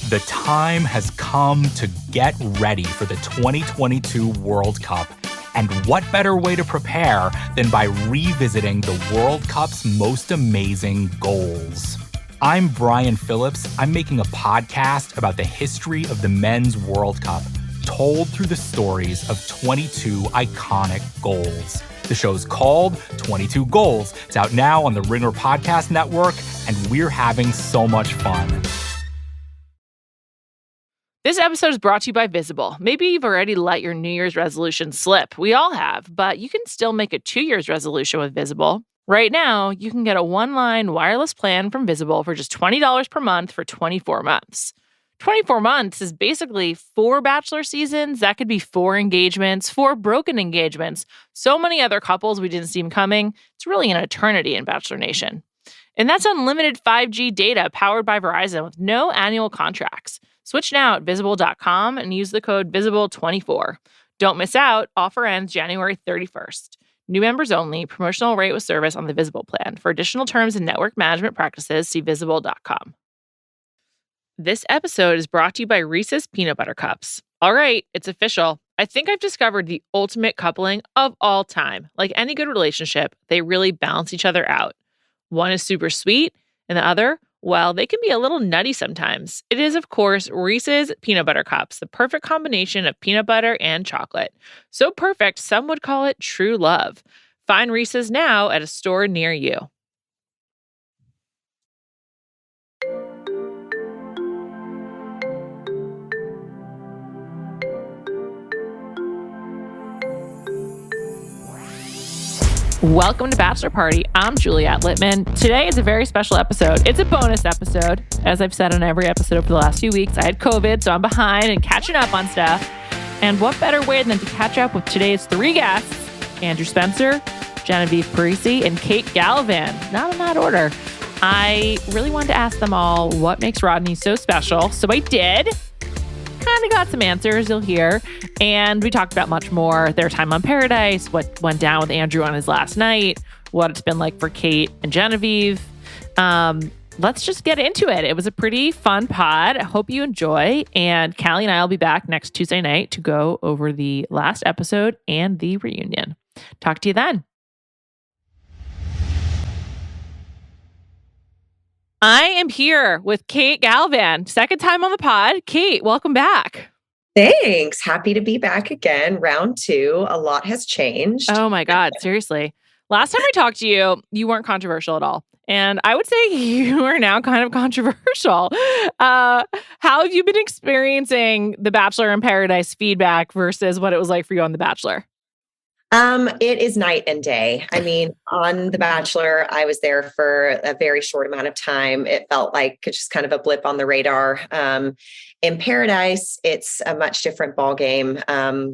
The time has come to get ready for the 2022 World Cup. And what better way to prepare than by revisiting the World Cup's most amazing goals? I'm Brian Phillips. I'm making a podcast about the history of the Men's World Cup, told through the stories of 22 iconic goals. The show's called 22 Goals. It's out now on the Ringer Podcast Network, and we're having so much fun. This episode is brought to you by Visible. Maybe you've already let your New Year's resolution slip. We all have, but you can still make a 2 year's resolution with Visible. Right now, you can get a one-line wireless plan from Visible for just $20 per month for 24 months. 24 months is basically 4 Bachelor seasons. That could be 4 engagements, 4 broken engagements. So many other couples we didn't see coming. It's really an eternity in Bachelor Nation. And that's unlimited 5G data powered by Verizon with no annual contracts. Switch now at Visible.com and use the code VISIBLE24. Don't miss out. Offer ends January 31st. New members only. Promotional rate with service on the Visible plan. For additional terms and network management practices, see Visible.com. This episode is brought to you by Reese's Peanut Butter Cups. All right, it's official. I think I've discovered the ultimate coupling of all time. Like any good relationship, they really balance each other out. One is super sweet, and the other, well, they can be a little nutty sometimes. It is, of course, Reese's Peanut Butter Cups, the perfect combination of peanut butter and chocolate. So perfect, some would call it true love. Find Reese's now at a store near you. Welcome to Bachelor Party. I'm Juliet Litman. Today is a very special episode. It's a bonus episode. As I've said on every episode for the last few weeks, I had COVID, so I'm behind and catching up on stuff. And what better way than to catch up with today's 3 guests, Andrew Spencer, Genevieve Parisi, and Kate Gallivan. Not in that order. I really wanted to ask them all what makes Rodney so special, so I did. Kind of got some answers, you'll hear. And we talked about much more. Their time on Paradise, what went down with Andrew on his last night, what it's been like for Kate and Genevieve. Let's just get into it. It was a pretty fun pod. I hope you enjoy. And Callie and I will be back next Tuesday night to go over the last episode and the reunion. Talk to you then. I am here with Kate Gallivan. Second time on the pod. Kate, welcome back. Thanks. Happy to be back again. Round 2. A lot has changed. Oh my God. Seriously. Last time I talked to you, you weren't controversial at all. And I would say you are now kind of controversial. How have you been experiencing the Bachelor in Paradise feedback versus what it was like for you on The Bachelor? It is night and day. I mean, on The Bachelor, I was there for a very short amount of time. It felt like just kind of a blip on the radar. In Paradise, it's a much different ballgame.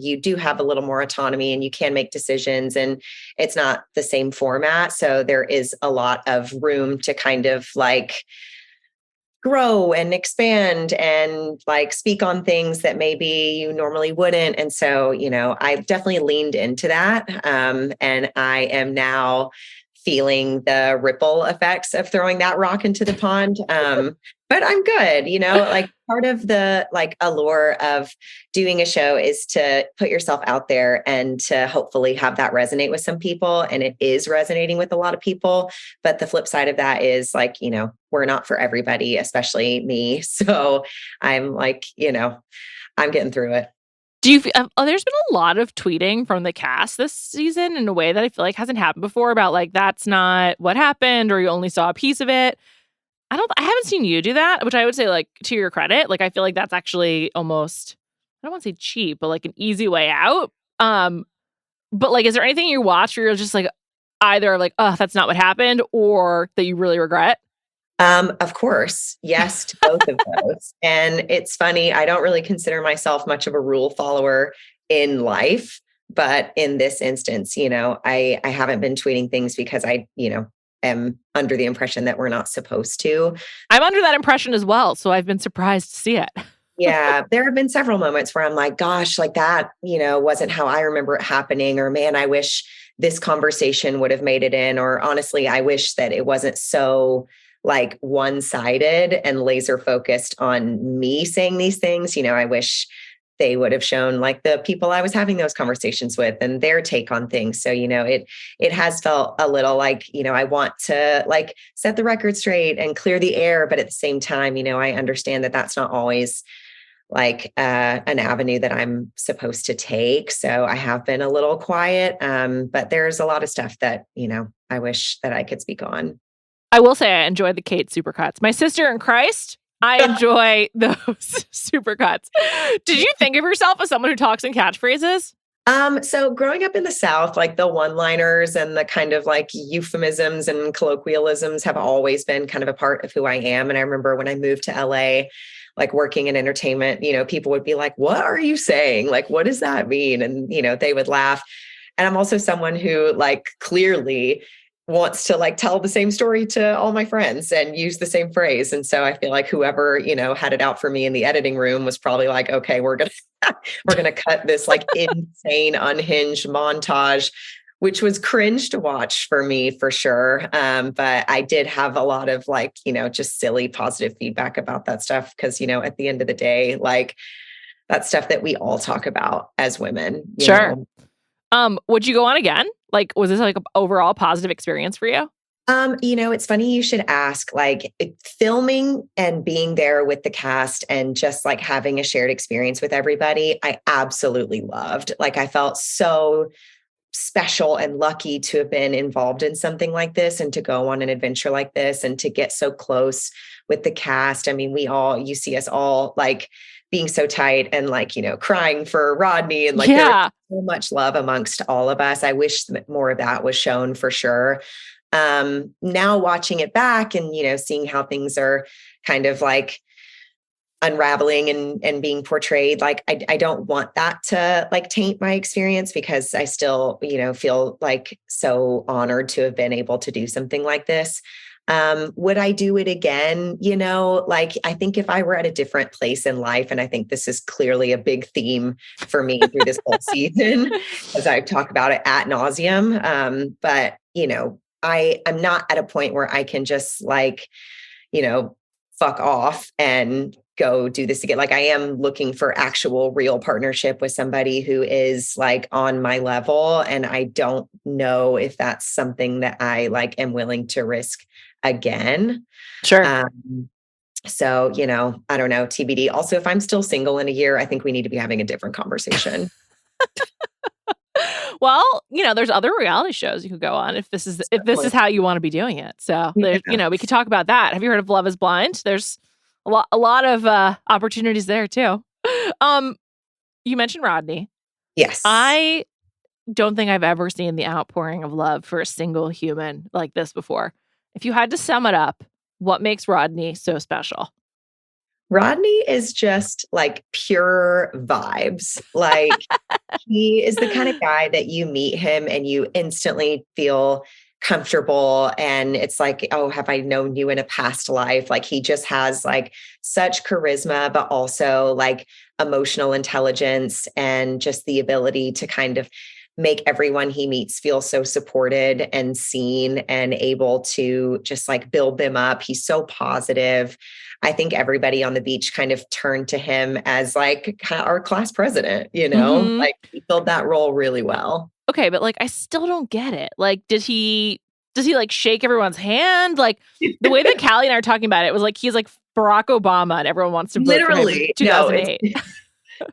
You do have a little more autonomy and you can make decisions, and it's not the same format. So there is a lot of room to kind of like grow and expand and like speak on things that maybe you normally wouldn't. And so, you know, I definitely leaned into that. And I am now feeling the ripple effects of throwing that rock into the pond. But I'm good, you know, like part of the like allure of doing a show is to put yourself out there and to hopefully have that resonate with some people. And it is resonating with a lot of people. But the flip side of that is like, you know, we're not for everybody, especially me. So I'm like, you know, I'm getting through it. Do you? There's been a lot of tweeting from the cast this season in a way that I feel like hasn't happened before about like, that's not what happened, or you only saw a piece of it. I haven't seen you do that, which I would say, like, to your credit, like, I feel like that's actually almost, I don't want to say cheap, but like an easy way out. But like, is there anything you watch where you're just like, either like, oh, that's not what happened, or that you really regret? Of course. Yes, to both of those. And it's funny. I don't really consider myself much of a rule follower in life, but in this instance, you know, I haven't been tweeting things because I, you know, am under the impression that we're not supposed to. I'm under that impression as well. So I've been surprised to see it. Yeah, there have been several moments where I'm like, gosh, like that, you know, wasn't how I remember it happening. Or man, I wish this conversation would have made it in. Or honestly, I wish that it wasn't so like one-sided and laser focused on me saying these things. I wish they would have shown like the people I was having those conversations with and their take on things. So, it has felt a little like, I want to like set the record straight and clear the air. But at the same time, I understand that that's not always like an avenue that I'm supposed to take. So I have been a little quiet. But there's a lot of stuff that, I wish that I could speak on. I will say I enjoy the Kate supercuts. My sister in Christ, I enjoy those supercuts. Did you think of yourself as someone who talks in catchphrases? So growing up in the South, like the one-liners and the kind of like euphemisms and colloquialisms have always been kind of a part of who I am. And I remember when I moved to LA, like working in entertainment, people would be like, what are you saying? Like, what does that mean? And, they would laugh. And I'm also someone who like clearly wants to like tell the same story to all my friends and use the same phrase. And so I feel like whoever, had it out for me in the editing room was probably like, okay, we're going to cut this like insane unhinged montage, which was cringe to watch for me for sure. But I did have a lot of like, just silly positive feedback about that stuff. Cause, at the end of the day, like that's stuff that we all talk about as women. Sure. Would you go on again? Like, was this like an overall positive experience for you? It's funny you should ask, like filming and being there with the cast and just like having a shared experience with everybody. I absolutely loved. Like, I felt so special and lucky to have been involved in something like this and to go on an adventure like this and to get so close with the cast. I mean, you see us all like being so tight and like, crying for Rodney and like there was so much love amongst all of us. I wish that more of that was shown for sure. Now watching it back and, seeing how things are kind of like unraveling and being portrayed, like, I don't want that to like taint my experience because I still, feel like so honored to have been able to do something like this. Would I do it again? Like, I think if I were at a different place in life, and I think this is clearly a big theme for me through this whole season, as I talk about it ad nauseum. But, I'm not at a point where I can just like, fuck off and go do this again. Like, I am looking for actual real partnership with somebody who is like on my level. And I don't know if that's something that I like am willing to risk again. Sure. So, I don't know, TBD. Also, if I'm still single in a year, I think we need to be having a different conversation. Well, there's other reality shows you could go on if this is how you want to be doing it. So, we could talk about that. Have you heard of Love is Blind? There's a lot of opportunities there too. You mentioned Rodney. Yes. I don't think I've ever seen the outpouring of love for a single human like this before. If you had to sum it up, what makes Rodney so special? Rodney is just like pure vibes. Like he is the kind of guy that you meet him and you instantly feel comfortable. And it's like, oh, have I known you in a past life? Like he just has like such charisma, but also like emotional intelligence and just the ability to kind of make everyone he meets feel so supported and seen and able to just like build them up. He's so positive. I think everybody on the beach kind of turned to him as like our class president, Mm-hmm. like he filled that role really well. Okay, but like I still don't get it. Like, does he like shake everyone's hand? Like the way that Callie and I are talking about it was like he's like Barack Obama and everyone wants to vote for him in 2008. No,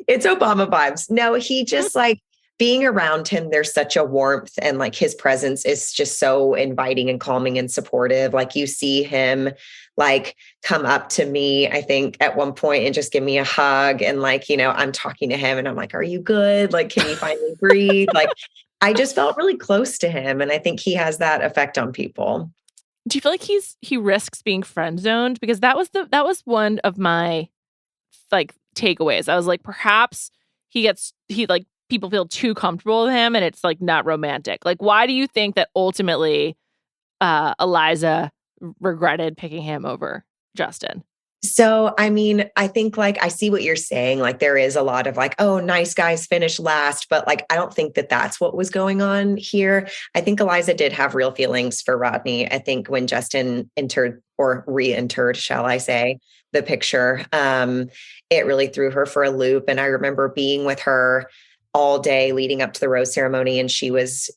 it's Obama vibes. No, he just like being around him, there's such a warmth and like his presence is just so inviting and calming and supportive. Like you see him like come up to me, I think at one point and just give me a hug. And like, I'm talking to him and I'm like, are you good? Like, can you finally breathe? Like, I just felt really close to him. And I think he has that effect on people. Do you feel like he risks being friend zoned? Because that was one of my like takeaways. I was like, perhaps he like people feel too comfortable with him and it's like not romantic. Like, why do you think that ultimately Eliza regretted picking him over Justin? So, I mean, I think like I see what you're saying. Like there is a lot of like, oh, nice guys finish last, but like I don't think that that's what was going on here. I think Eliza did have real feelings for Rodney. I think when Justin entered or re-entered, shall I say, the picture, it really threw her for a loop. And I remember being with her all day leading up to the rose ceremony, and she was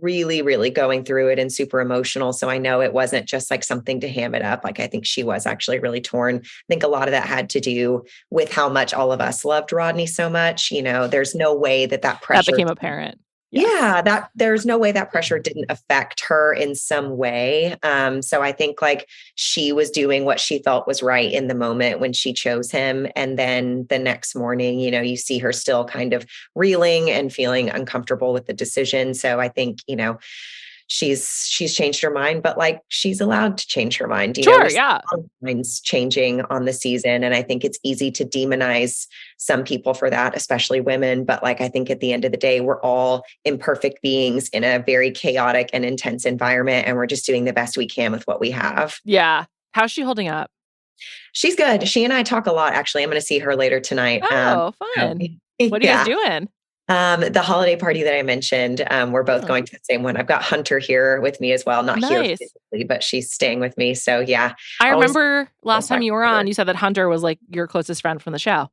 really, really going through it and super emotional. So I know it wasn't just like something to ham it up. Like I think she was actually really torn. I think a lot of that had to do with how much all of us loved Rodney so much. You know, there's no way that pressure that became apparent. Yes. Yeah, that there's no way that pressure didn't affect her in some way. So I think like she was doing what she felt was right in the moment when she chose him. And then the next morning, you know, you see her still kind of reeling and feeling uncomfortable with the decision. So I think, you know, she's changed her mind, but like she's allowed to change her mind. You Sure, know, yeah. minds changing on the season. And I think it's easy to demonize some people for that, especially women. But like, I think at the end of the day, we're all imperfect beings in a very chaotic and intense environment. And we're just doing the best we can with what we have. Yeah. How's she holding up? She's good. She and I talk a lot, actually. I'm going to see her later tonight. Oh, fun. What are you guys doing? The holiday party that I mentioned, we're both going to the same one. I've got Hunter here with me as well, not here physically, but she's staying with me. So yeah. I remember last time you were on, you said that Hunter was like your closest friend from the show.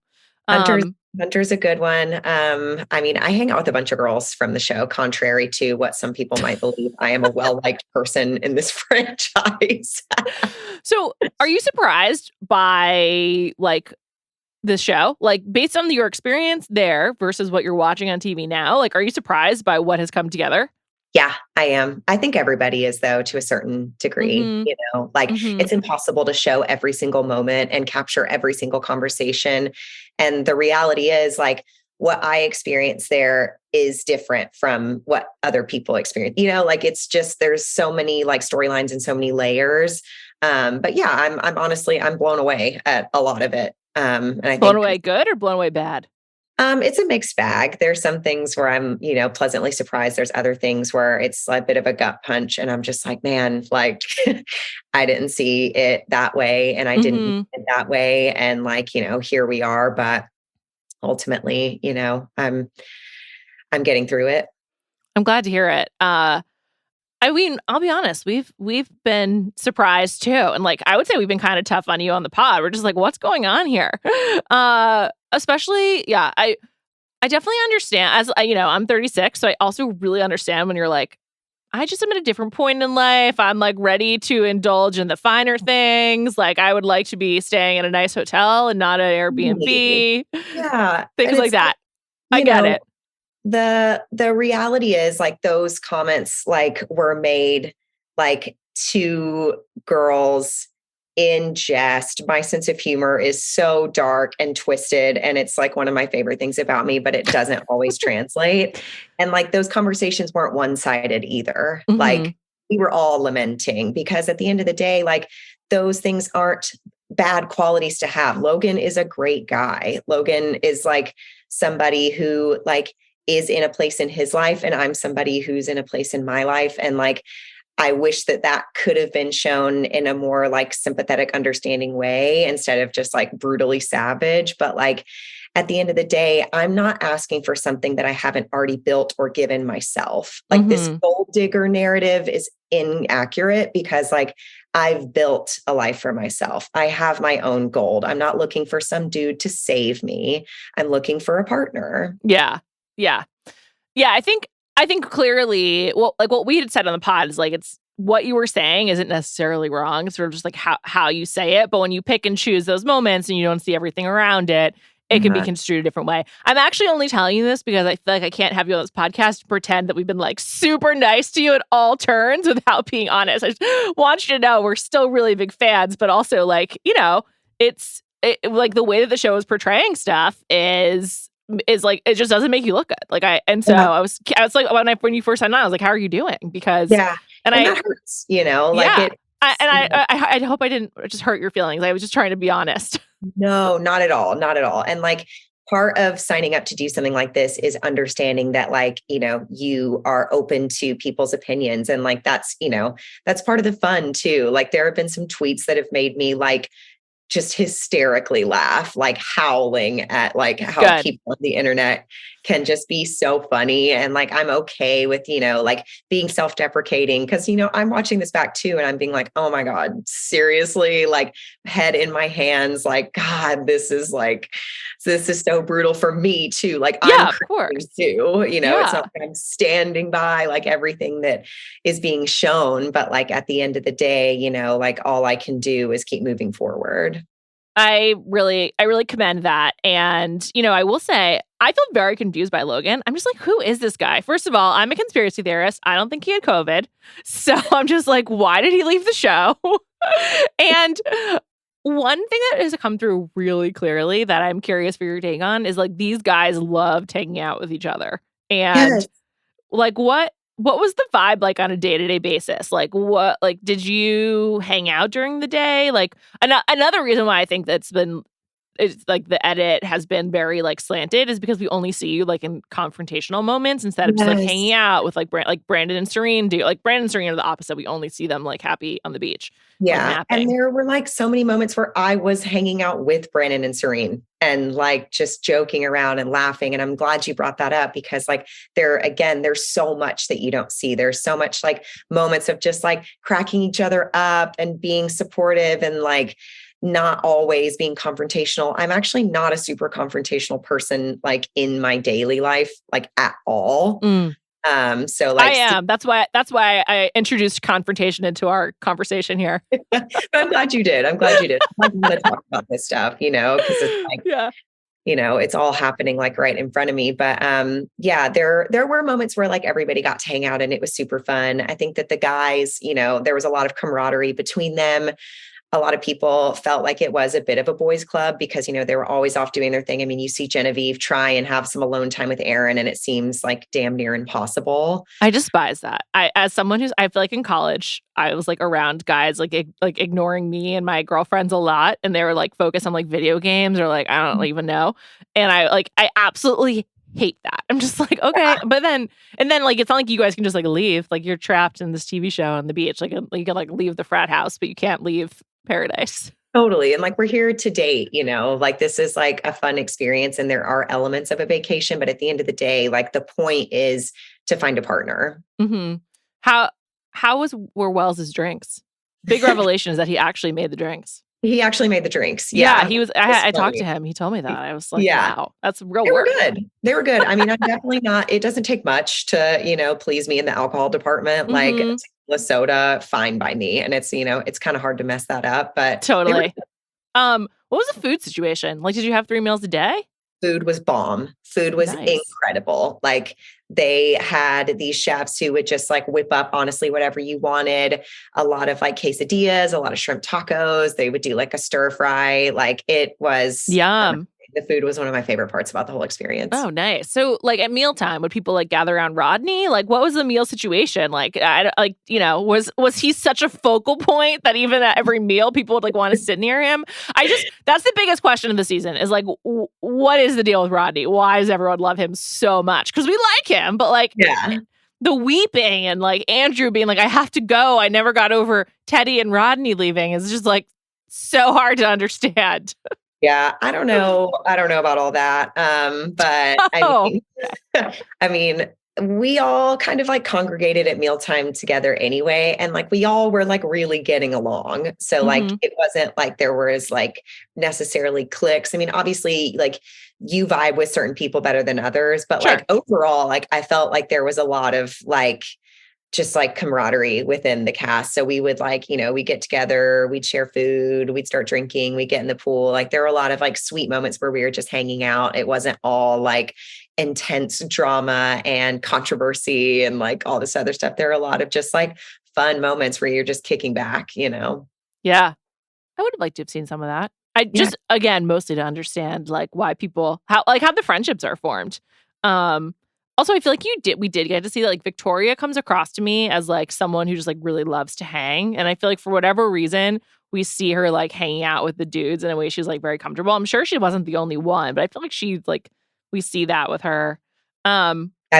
Hunter's a good one. I mean, I hang out with a bunch of girls from the show, contrary to what some people might believe. I am a well-liked person in this franchise. So are you surprised by like this show, like based on your experience there versus what you're watching on TV now? Like, are you surprised by what has come together? Yeah, I am. I think everybody is, though, to a certain degree. You know, like it's impossible to show every single moment and capture every single conversation. And the reality is like what I experience there is different from what other people experience. You know, like it's just there's so many like storylines and so many layers. But yeah, I'm honestly blown away at a lot of it. And I blown away good or blown away bad? It's a mixed bag. There's some things where I'm, you know, pleasantly surprised. There's other things where it's a bit of a gut punch and I'm just like, man, like I didn't see it that way and I didn't see it that way. And like, you know, here we are, but ultimately, you know, I'm getting through it. I'm glad to hear it. I mean, I'll be honest, we've been surprised too. And like, I would say we've been kind of tough on you on the pod. We're just like, what's going on here? Especially, yeah, I definitely understand as you know, I'm 36. So I also really understand when you're like, I just am at a different point in life. I'm like ready to indulge in the finer things. Like I would like to be staying in a nice hotel and not an Airbnb. Yeah. Things like that. I get it. The reality is like those comments like were made like to girls in jest. My sense of humor is so dark and twisted and it's like one of my favorite things about me, but it doesn't always translate. And like those conversations weren't one-sided either. Like we were all lamenting because at the end of the day, like those things aren't bad qualities to have. Logan is a great guy. Logan is like somebody who like is in a place in his life and I'm somebody who's in a place in my life. And like, I wish that could have been shown in a more like sympathetic, understanding way instead of just like brutally savage. But like at the end of the day, I'm not asking for something that I haven't already built or given myself. Like this gold digger narrative is inaccurate because like I've built a life for myself. I have my own gold. I'm not looking for some dude to save me. I'm looking for a partner. Yeah. Yeah. Yeah. I think clearly, well, like what we had said on the pod is like, it's what you were saying isn't necessarily wrong. It's sort of just like how you say it. But when you pick and choose those moments and you don't see everything around it, it can be construed a different way. I'm actually only telling you this because I feel like I can't have you on this podcast to pretend that we've been like super nice to you at all turns without being honest. I just want you to know we're still really big fans, but also like, you know, it's like the way that the show is portraying stuff is like it just doesn't make you look good. Like I was like when you first signed on, I was like, how are you doing? Because and that hurts, you know, like I hope I didn't just hurt your feelings. I was just trying to be honest. No, not at all. Not at all. And like part of signing up to do something like this is understanding that like, you know, you are open to people's opinions. And like, that's, you know, that's part of the fun too. Like there have been some tweets that have made me like just hysterically laugh, like howling at like how Good. people on the internet can just be so funny. And like, I'm okay with, like being self-deprecating because, I'm watching this back too. And I'm being like, oh my God, seriously, like head in my hands, like, God, this is so brutal for me too. Like Yeah, I'm of course. too, it's Yeah. not like I'm standing by like everything that is being shown, but like at the end of the day, like all I can do is keep moving forward. I really commend that. And, I will say, I feel very confused by Logan. I'm just like, who is this guy? First of all, I'm a conspiracy theorist. I don't think he had COVID. So I'm just like, why did he leave the show? And one thing that has come through really clearly that I'm curious for your take on is like these guys love hanging out with each other. And Yes. like what was the vibe like on a day-to-day basis? Like did you hang out during the day? Like another reason why I think it's like the edit has been very like slanted is because we only see you like in confrontational moments instead of just like hanging out with like Brandon and Serene do. Like Brandon and Serene are the opposite. We only see them like happy on the beach. Like, Yeah. napping. And there were like so many moments where I was hanging out with Brandon and Serene and like just joking around and laughing. And I'm glad you brought that up because like there's so much that you don't see. There's so much like moments of just like cracking each other up and being supportive and like not always being confrontational. I'm actually not a super confrontational person like in my daily life, like at all. So like I am. That's why I introduced confrontation into our conversation here. I'm glad you did. I'm glad you did. I'm going to talk about this stuff, because it's like, Yeah. it's all happening like right in front of me. But yeah, there were moments where like everybody got to hang out and it was super fun. I think that the guys, there was a lot of camaraderie between them. A lot of people felt like it was a bit of a boys' club because, they were always off doing their thing. I mean, you see Genevieve try and have some alone time with Aaron, and it seems like damn near impossible. I despise that. As someone I feel like in college, I was like around guys like ignoring me and my girlfriends a lot, and they were like focused on like video games or like I don't even know, and I absolutely hate that. I'm just like, okay, yeah. But then like it's not like you guys can just like leave. Like you're trapped in this TV show on the beach. Like you can like leave the frat house, but you can't leave paradise. Totally. And like, we're here to date, like this is like a fun experience and there are elements of a vacation, but at the end of the day, like the point is to find a partner. Mm-hmm. How were Wells's drinks? Big revelation is that he actually made the drinks. He actually made the drinks. Yeah, he was. I talked to him. He told me that. I was like, wow, that's real work. They were good. I mean, I'm definitely not. It doesn't take much to, please me in the alcohol department. Like a soda, fine by me. And it's, it's kind of hard to mess that up. But totally. What was the food situation? Like, did you have 3 meals a day? Food was bomb. Food was incredible. Like they had these chefs who would just like whip up honestly whatever you wanted. A lot of like quesadillas, a lot of shrimp tacos. They would do like a stir fry. Like it was yum. The food was one of my favorite parts about the whole experience. Oh, nice. So like at mealtime, would people like gather around Rodney? Like what was the meal situation? Like, was he such a focal point that even at every meal people would like want to sit near him? That's the biggest question of the season is like, what is the deal with Rodney? Why does everyone love him so much? Because we like him, but like the weeping and like Andrew being like, I have to go. I never got over Teddy and Rodney leaving. It's just like so hard to understand. Yeah, I don't know about all that. But I mean, we all kind of like congregated at mealtime together anyway. And like, we all were like really getting along. So like, it wasn't like there was like necessarily cliques. I mean, obviously like you vibe with certain people better than others, but like overall, like I felt like there was a lot of like, just like camaraderie within the cast. So we would like, we get together, we'd share food, we'd start drinking, we'd get in the pool. Like there were a lot of like sweet moments where we were just hanging out. It wasn't all like intense drama and controversy and like all this other stuff. There are a lot of just like fun moments where you're just kicking back, Yeah. I would have liked to have seen some of that. I just, again, mostly to understand like why people, how the friendships are formed. Also, I feel like we did get to see that like Victoria comes across to me as like someone who just like really loves to hang. And I feel like for whatever reason, we see her like hanging out with the dudes in a way she's like very comfortable. I'm sure she wasn't the only one, but I feel like she's like, we see that with her. I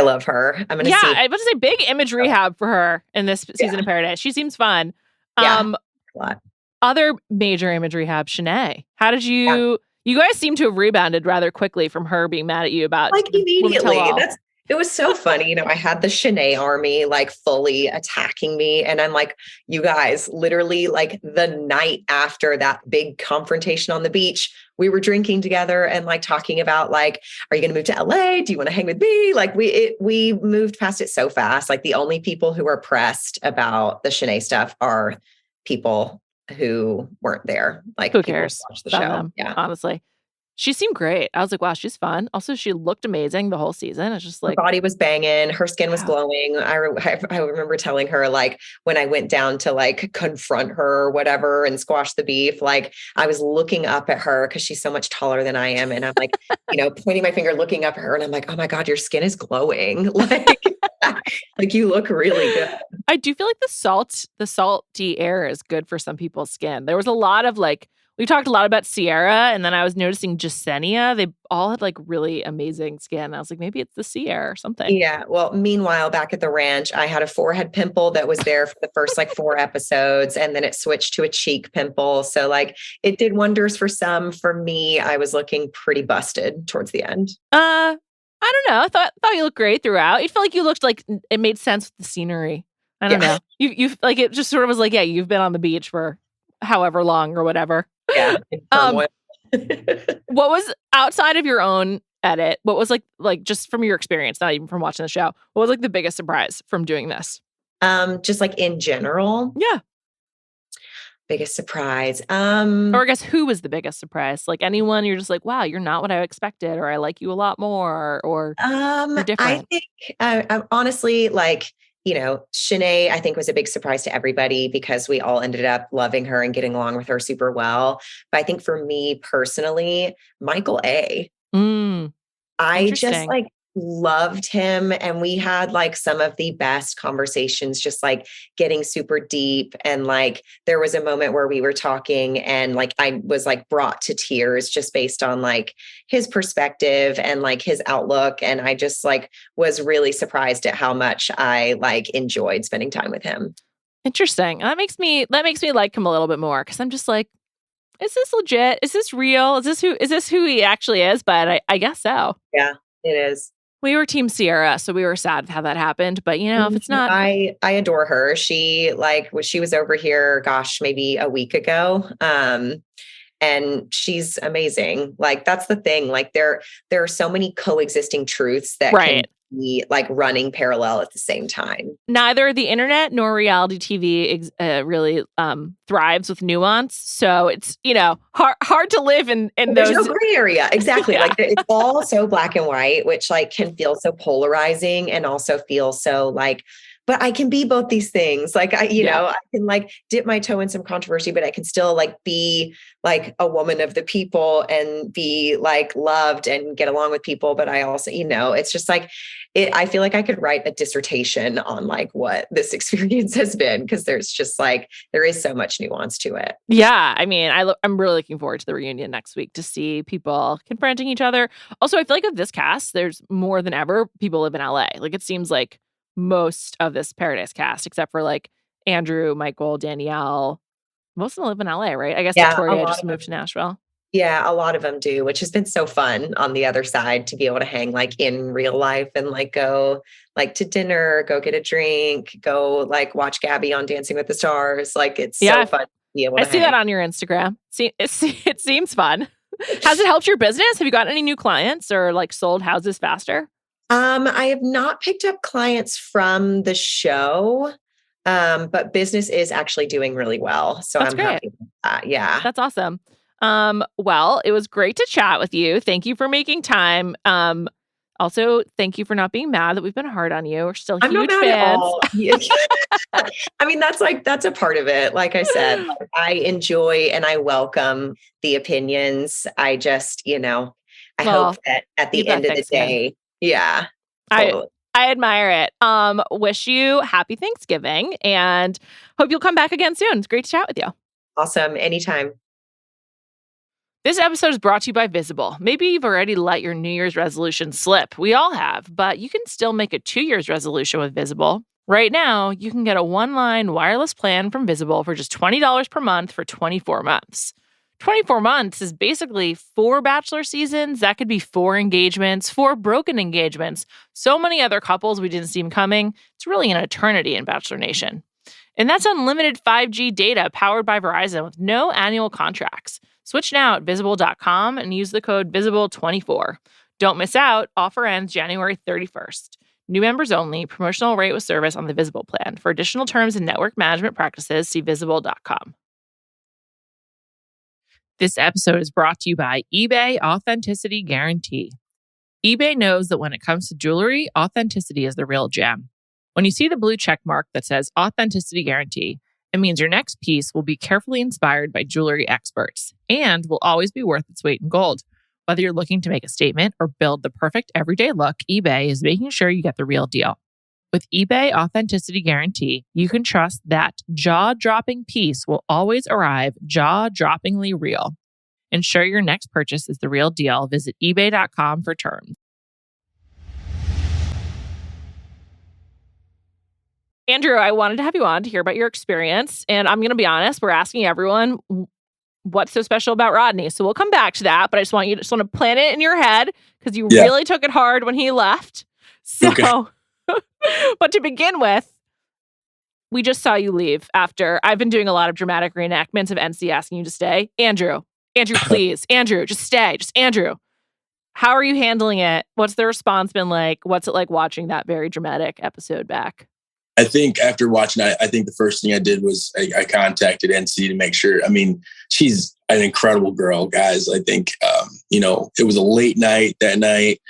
love her. I'm going to see. I was about to say big image rehab for her in this season of Paradise. She seems fun. A lot. Other major image rehab, Shanae. How did you guys seem to have rebounded rather quickly from her being mad at you about Like immediately. Women Tell All. It was so funny. I had the Shanae army like fully attacking me. And I'm like, you guys, literally like the night after that big confrontation on the beach, we were drinking together and like talking about like, are you going to move to LA? Do you want to hang with me? Like we moved past it so fast. Like the only people who are pressed about the Shanae stuff are people who weren't there. Like who people cares who watched the about show. them, Yeah. honestly. She seemed great. I was like, wow, she's fun. Also, she looked amazing the whole season. It's just like her body was banging. Her skin was Wow. glowing. I remember telling her like when I went down to like confront her or whatever and squash the beef, like I was looking up at her because she's so much taller than I am. And I'm like, pointing my finger, looking up at her. And I'm like, oh my God, your skin is glowing. Like you look really good. I do feel like the salty air is good for some people's skin. There was a lot of like, we talked a lot about Sierra, and then I was noticing Jessenia. They all had like really amazing skin. I was like, maybe it's the sea air or something. Yeah. Well, meanwhile, back at the ranch, I had a forehead pimple that was there for the first like 4 episodes, and then it switched to a cheek pimple. So like it did wonders for some. For me, I was looking pretty busted towards the end. I don't know. I thought you looked great throughout. It felt like you looked like it made sense with the scenery. I don't know. You like it just sort of was like, yeah, you've been on the beach for however long or whatever. Yeah. What was outside of your own edit? What was like just from your experience, not even from watching the show? What was like the biggest surprise from doing this? Just like in general. Yeah. Biggest surprise. Or I guess who was the biggest surprise? Like anyone you're just like, wow, you're not what I expected, or I like you a lot more, or you're different. I think I'm honestly like, Shanae, I think was a big surprise to everybody because we all ended up loving her and getting along with her super well. But I think for me personally, Michael A. I just like loved him. And we had like some of the best conversations, just like getting super deep. And like, there was a moment where we were talking and like, I was like brought to tears just based on like his perspective and like his outlook. And I just like was really surprised at how much I like enjoyed spending time with him. Interesting. That makes me like him a little bit more. Cause I'm just like, is this legit? Is this real? Is this who he actually is? But I guess so. Yeah, it is. We were Team Sierra, so we were sad how that happened. But if it's not, I adore her. She was over here, gosh, maybe a week ago. And she's amazing. Like that's the thing. Like there are so many coexisting truths that can be like running parallel at the same time. Neither the internet nor reality TV really thrives with nuance. So it's, hard to live in There's those. no gray area. Exactly. Yeah. Like it's all so black and white, which like can feel so polarizing and also feel so like, but I can be both these things. Like I can like dip my toe in some controversy, but I can still like be like a woman of the people and be like loved and get along with people. But I also, it's just like, I feel like I could write a dissertation on like what this experience has been. Cause there's just like, there is so much nuance to it. Yeah. I mean, I'm really looking forward to the reunion next week to see people confronting each other. Also, I feel like of this cast, there's more than ever people live in LA. Like it seems like most of this Paradise cast, except for like Andrew, Michael, Danielle, most of them live in LA, right? I guess Victoria just moved to Nashville. Yeah, a lot of them do, which has been so fun on the other side to be able to hang like in real life and like go like to dinner, go get a drink, go like watch Gabby on Dancing with the Stars. Like it's so fun to be able to see that on your Instagram. It seems fun. Has it helped your business? Have you gotten any new clients or like sold houses faster? I have not picked up clients from the show, but business is actually doing really well. So I'm happy with that. Yeah. That's awesome. Well, it was great to chat with you. Thank you for making time. Also, thank you for not being mad that we've been hard on you. We're still huge fans. I mean, that's a part of it. Like I said, I enjoy and I welcome the opinions. I just, I hope that at the end of the day, yeah, totally. I admire it. Wish you happy Thanksgiving and hope you'll come back again soon. It's great to chat with you. Awesome. Anytime. This episode is brought to you by Visible. Maybe you've already let your New Year's resolution slip. We all have, but you can still make a 2 year's resolution with Visible. Right now, you can get a one-line wireless plan from Visible for just $20 per month for 24 months. 24 months is basically 4 Bachelor seasons. That could be 4 engagements, 4 broken engagements, so many other couples we didn't see coming. It's really an eternity in Bachelor Nation. And that's unlimited 5G data powered by Verizon with no annual contracts. Switch now at Visible.com and use the code Visible24. Don't miss out. Offer ends January 31st. New members only. Promotional rate with service on the Visible plan. For additional terms and network management practices, see Visible.com. This episode is brought to you by eBay Authenticity Guarantee. eBay knows that when it comes to jewelry, authenticity is the real gem. When you see the blue check mark that says Authenticity Guarantee, it means your next piece will be carefully inspired by jewelry experts and will always be worth its weight in gold. Whether you're looking to make a statement or build the perfect everyday look, eBay is making sure you get the real deal. With eBay Authenticity Guarantee, you can trust that jaw-dropping piece will always arrive jaw-droppingly real. Ensure your next purchase is the real deal. Visit ebay.com for terms. Andrew, I wanted to have you on to hear about your experience. And I'm going to be honest, we're asking everyone what's so special about Rodney. So we'll come back to that. But I just want to plant it in your head because you really took it hard when he left. So, but to begin with, we just saw you leave after I've been doing a lot of dramatic reenactments of Ency asking you to stay. Andrew, please. Andrew, just stay. Just Andrew. How are you handling it? What's the response been like? What's it like watching that very dramatic episode back? I think after watching it, I think the first thing I did was I contacted Ency to make sure. I mean, she's an incredible girl, guys. I think, it was a late night that night.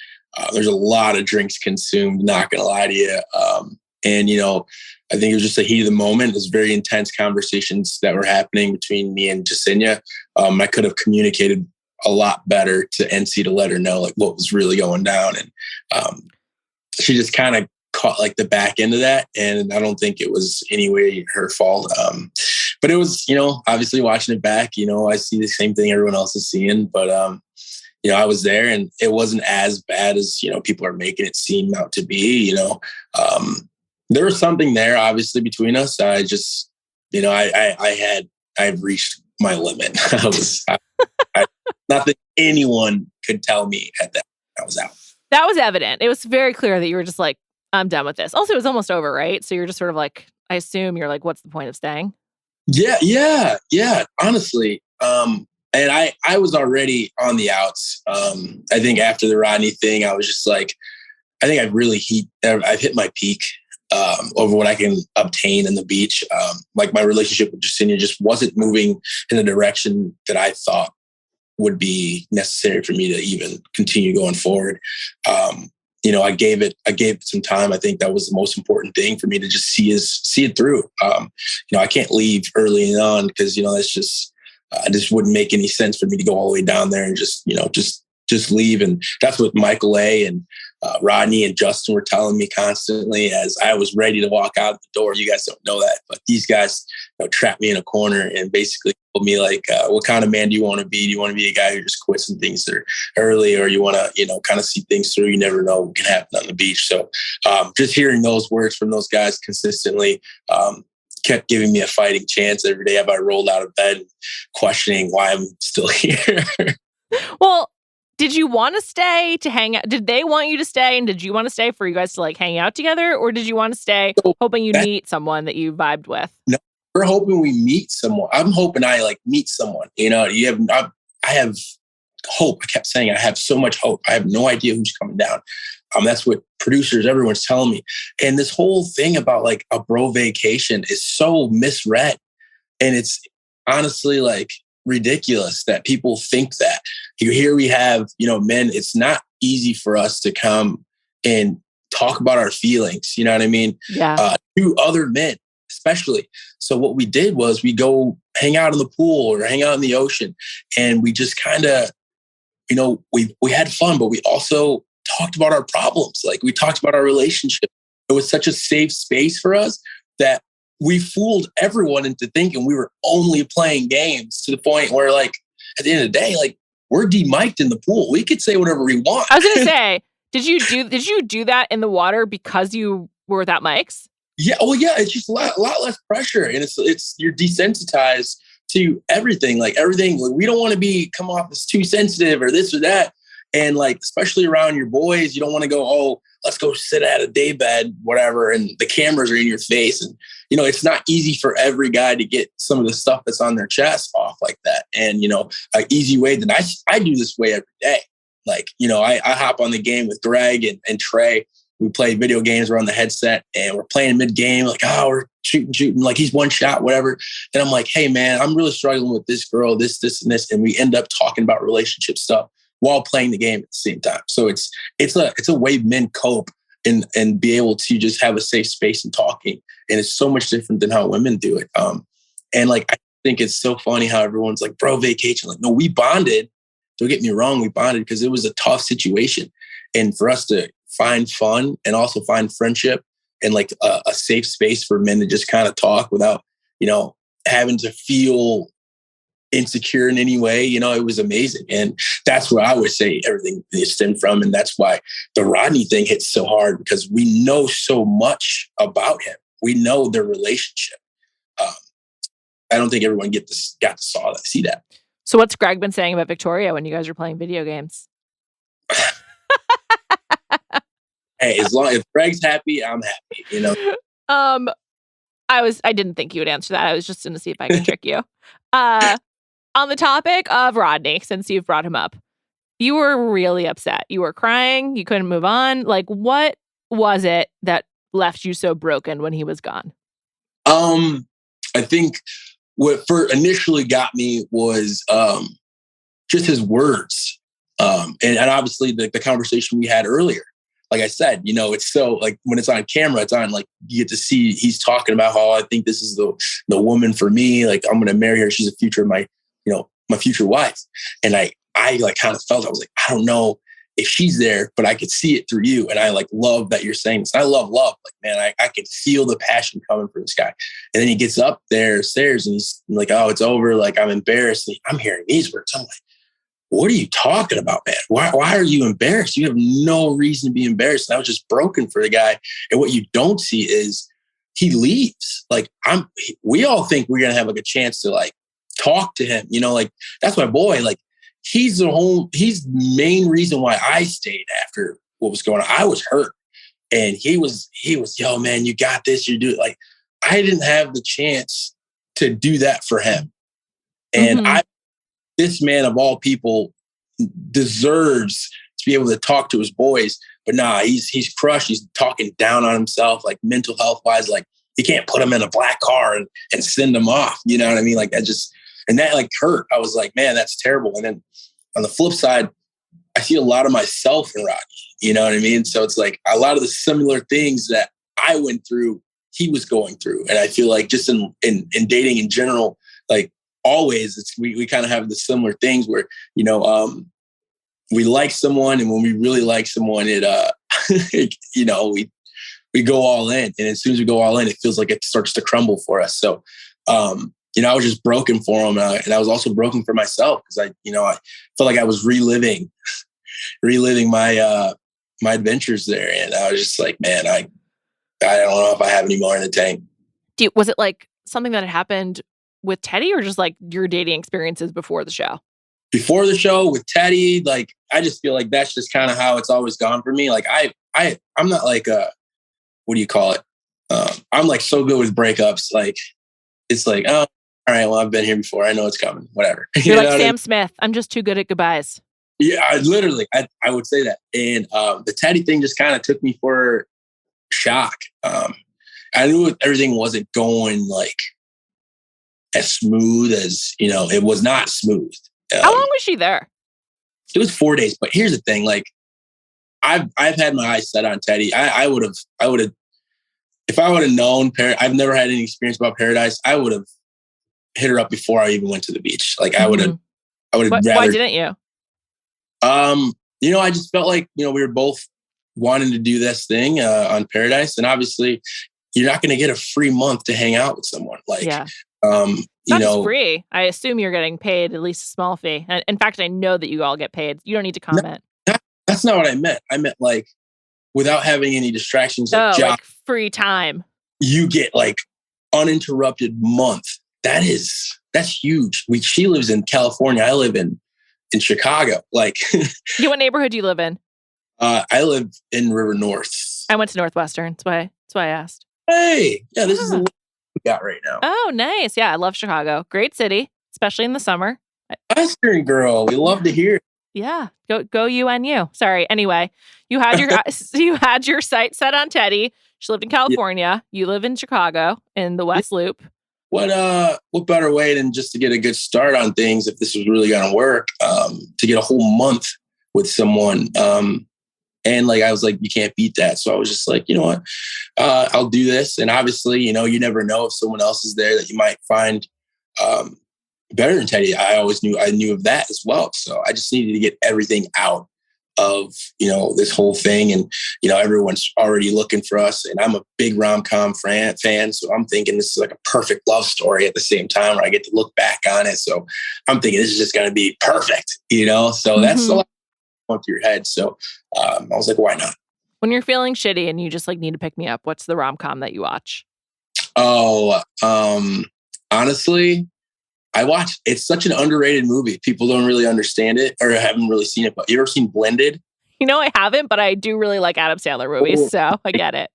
There's a lot of drinks consumed, not going to lie to you. I think it was just the heat of the moment. There's very intense conversations that were happening between me and Jessenia. I could have communicated a lot better to Ency to let her know like what was really going down. And she just kind of caught like the back end of that. And I don't think it was anyway her fault. But it was, obviously watching it back, I see the same thing everyone else is seeing, but, I was there and it wasn't as bad as, people are making it seem out to be, there was something there obviously between us. I just, I've reached my limit. Nothing anyone could tell me at that. I was out. That was evident. It was very clear that you were just like, I'm done with this. Also, it was almost over, right? So you're just sort of like, I assume you're like, what's the point of staying? Yeah. Honestly. And I was already on the outs. I think after the Rodney thing, I was just like, I think I've hit my peak over what I can obtain in the beach. Like my relationship with Jessenia just wasn't moving in the direction that I thought would be necessary for me to even continue going forward. I gave it some time. I think that was the most important thing for me to just see it through. I can't leave early on because, that's just, it just wouldn't make any sense for me to go all the way down there and just leave. And that's what Michael A. and Rodney and Justin were telling me constantly as I was ready to walk out the door. You guys don't know that, but these guys trapped me in a corner and basically told me like, what kind of man do you want to be? Do you want to be a guy who just quits and things are early, or you want to, kind of see things through? You never know what can happen on the beach. So just hearing those words from those guys consistently kept giving me a fighting chance every day. I rolled out of bed questioning why I'm still here. Well, did you want to stay to hang out? Did they want you to stay? And did you want to stay for you guys to like hang out together? Or did you want to stay hoping you meet someone that you vibed with? No, we're hoping we meet someone. I'm hoping I like meet someone, I have hope. I kept saying, I have so much hope. I have no idea who's coming down. That's what producers, everyone's telling me. And this whole thing about like a bro vacation is so misread. And it's honestly like ridiculous that people think that. Here we have, men, it's not easy for us to come and talk about our feelings. You know what I mean? Yeah. To other men, especially. So what we did was we go hang out in the pool or hang out in the ocean. And we just kind of, we had fun, but we also talked about our problems. Like we talked about our relationship. It was such a safe space for us that we fooled everyone into thinking we were only playing games, to the point where like at the end of the day, like we're demiked in the pool. We could say whatever we want. I was going to say, did you do that in the water because you were without mics? Yeah. Oh, yeah. It's just a lot less pressure, and it's you're desensitized to everything. Like everything, like, we don't want to come off as too sensitive or this or that, and like especially around your boys, you don't want to go, oh, let's go sit at a daybed, whatever, and the cameras are in your face, and it's not easy for every guy to get some of the stuff that's on their chest off like that. And an easy way that I do this way every day. Like I hop on the game with Greg and Trey. We play video games. We're on the headset and we're playing mid game. Like, oh, we're shooting. Like he's one shot, whatever. And I'm like, hey man, I'm really struggling with this girl, this, and this. And we end up talking about relationship stuff while playing the game at the same time. So it's a way men cope and be able to just have a safe space and talking. And it's so much different than how women do it. And like, I think it's so funny how everyone's like, bro, vacation. Like, no, we bonded. Don't get me wrong. We bonded because it was a tough situation. And for us to find fun and also find friendship and like a safe space for men to just kind of talk without, having to feel insecure in any way, it was amazing. And that's where I would say everything stemmed from. And that's why the Rodney thing hits so hard, because we know so much about him. We know their relationship. I don't think everyone got to see that. So what's Greg been saying about Victoria when you guys are playing video games? Hey, if Greg's happy, I'm happy, I didn't think you would answer that. I was just going to see if I could trick you. On the topic of Rodney, since you've brought him up, you were really upset. You were crying. You couldn't move on. Like, what was it that left you so broken when he was gone? I think what initially got me was just his words. And obviously the conversation we had earlier. Like I said, it's so like when it's on camera, it's on like you get to see he's talking about how I think this is the woman for me. Like I'm going to marry her. She's the future of my future wife. And I like kind of felt, I was like, I don't know if she's there, but I could see it through you. And I like love that you're saying this. I love love. Like, man, I could feel the passion coming from this guy. And then he gets up there stairs and he's like, oh, it's over. Like I'm embarrassed. And I'm hearing these words. I'm like, what are you talking about, man? Why are you embarrassed? You have no reason to be embarrassed. And I was just broken for the guy. And what you don't see is he leaves. Like we all think we're going to have like a chance to like talk to him, like that's my boy. Like he's the main reason why I stayed after what was going on. I was hurt and he was, yo, man, you got this. You do it. Like I didn't have the chance to do that for him. And this man of all people deserves to be able to talk to his boys, but nah, he's crushed. He's talking down on himself, like mental health wise, like you can't put him in a black car and send him off. You know what I mean? Like that like hurt. I was like, man, that's terrible. And then on the flip side, I see a lot of myself in Rodney. You know what I mean? So it's like a lot of the similar things that I went through, he was going through. And I feel like just in dating in general, like, always we kind of have the similar things where we like someone, and when we really like someone, it we go all in, and as soon as we go all in, it feels like it starts to crumble for us. So I was just broken for him, and I was also broken for myself because I felt like I was reliving my adventures there, and I was just like, man, I don't know if I have any more in the tank. Was it like something that had happened with Teddy, or just like your dating experiences before the show? Before the show with Teddy, like I just feel like that's just kind of how it's always gone for me. Like I'm not like what do you call it? I'm like so good with breakups. Like it's like, oh, all right, well, I've been here before. I know it's coming. Whatever. You're like Sam Smith. I'm just too good at goodbyes. Yeah, I would say that. And the Teddy thing just kind of took me for shock. I knew everything wasn't going like as smooth as, it was not smooth. How long was she there? It was 4 days. But here's the thing, like I've had my eyes set on Teddy. I would have, if I would have known, I've never had any experience about Paradise. I would have hit her up before I even went to the beach. Like I would have rather. Why didn't you? I just felt like, we were both wanting to do this thing on Paradise. And obviously you're not going to get a free month to hang out with someone. Like, yeah. Not just free. I assume you're getting paid at least a small fee. And in fact, I know that you all get paid. You don't need to comment. That's not what I meant. I meant like without having any distractions. Like like free time. you get like uninterrupted month. That's huge. She lives in California. I live in Chicago. Like, what neighborhood do you live in? I live in River North. I went to Northwestern. That's why I asked. Hey, yeah, this is the we got right now. Oh, nice. Yeah, I love Chicago. Great city, especially in the summer. Western girl, we love to hear it. Yeah, go UNU. Sorry. Anyway, you had your sight set on Teddy. She lived in California. Yeah. You live in Chicago in the West Loop. What better way than just to get a good start on things if this was really going to work, to get a whole month with someone. And like, I was like, you can't beat that. So I was just like, you know what, I'll do this. And obviously, you know, you never know if someone else is there that you might find better than Teddy. I knew of that as well. So I just needed to get everything out of, you know, this whole thing. And, you know, everyone's already looking for us. And I'm a big rom-com fan. So I'm thinking this is like a perfect love story at the same time where I get to look back on it. So I'm thinking this is just going to be perfect, you know? So that's a lot going through your head. So I was like, why not? When you're feeling shitty and you just like need to pick me up, what's the rom-com that you watch? Oh, honestly, it's such an underrated movie. People don't really understand it or haven't really seen it. But you ever seen Blended? You know, I haven't, but I do really like Adam Sandler movies. So I get it.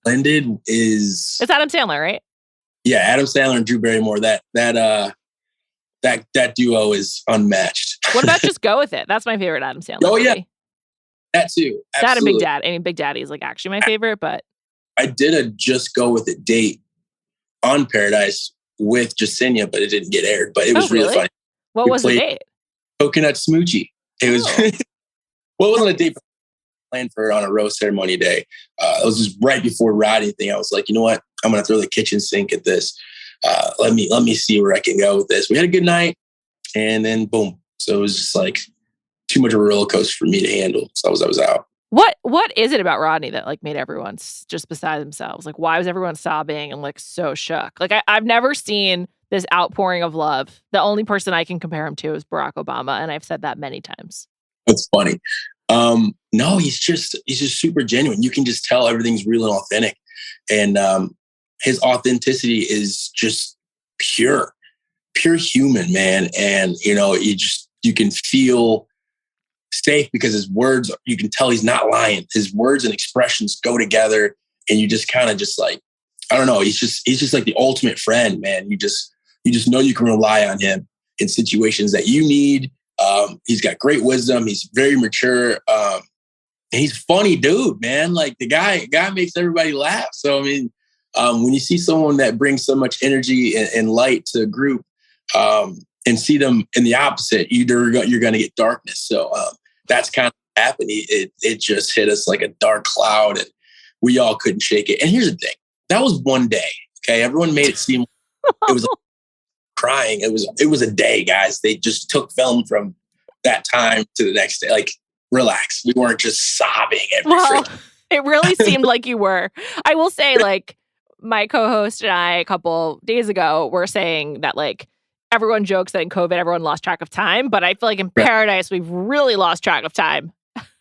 Blended it's Adam Sandler, right? Yeah. Adam Sandler and Drew Barrymore. That duo is unmatched. What about Just Go With It? That's my favorite Adam Sandler movie. Yeah. That too. Absolutely. That and Big Daddy. I mean, Big Daddy is like actually my favorite, but I did a Just Go With It date on Paradise with Jessenia, but it didn't get aired. But it was really funny. What was the date? Coconut Smoochie. It was. Well, it wasn't a date. Planned for on a rose ceremony day. It was just right before Rodney thing. I was like, you know what? I'm gonna throw the kitchen sink at this. Let me see where I can go with this. We had a good night, and then boom. So it was just like too much of a roller coaster for me to handle. So I was out. What is it about Rodney that like made everyone just beside themselves? Like, why was everyone sobbing and like so shook? Like, I've never seen this outpouring of love. The only person I can compare him to is Barack Obama, and I've said that many times. That's funny. No, he's just super genuine. You can just tell everything's real and authentic, and his authenticity is just pure human, man. And you know, you can feel safe because his words, you can tell he's not lying. His words and expressions go together, and you just kind of just like, I don't know. He's just like the ultimate friend, man. You just know you can rely on him in situations that you need. He's got great wisdom. He's very mature. And he's a funny dude, man. Like the guy makes everybody laugh. So, I mean, when you see someone that brings so much energy and light to a group, and see them in the opposite, you're going to get darkness. So, that's kind of what happened. It just hit us like a dark cloud, and we all couldn't shake it. And here's the thing. That was one day. Okay. Everyone made it seem it was like crying. It was a day, guys. They just took film from that time to the next day. Like, relax. We weren't just sobbing every it really seemed like you were. I will say, like, my co-host and I a couple days ago were saying that, like, everyone jokes that in COVID, everyone lost track of time. But I feel like in Paradise, we've really lost track of time.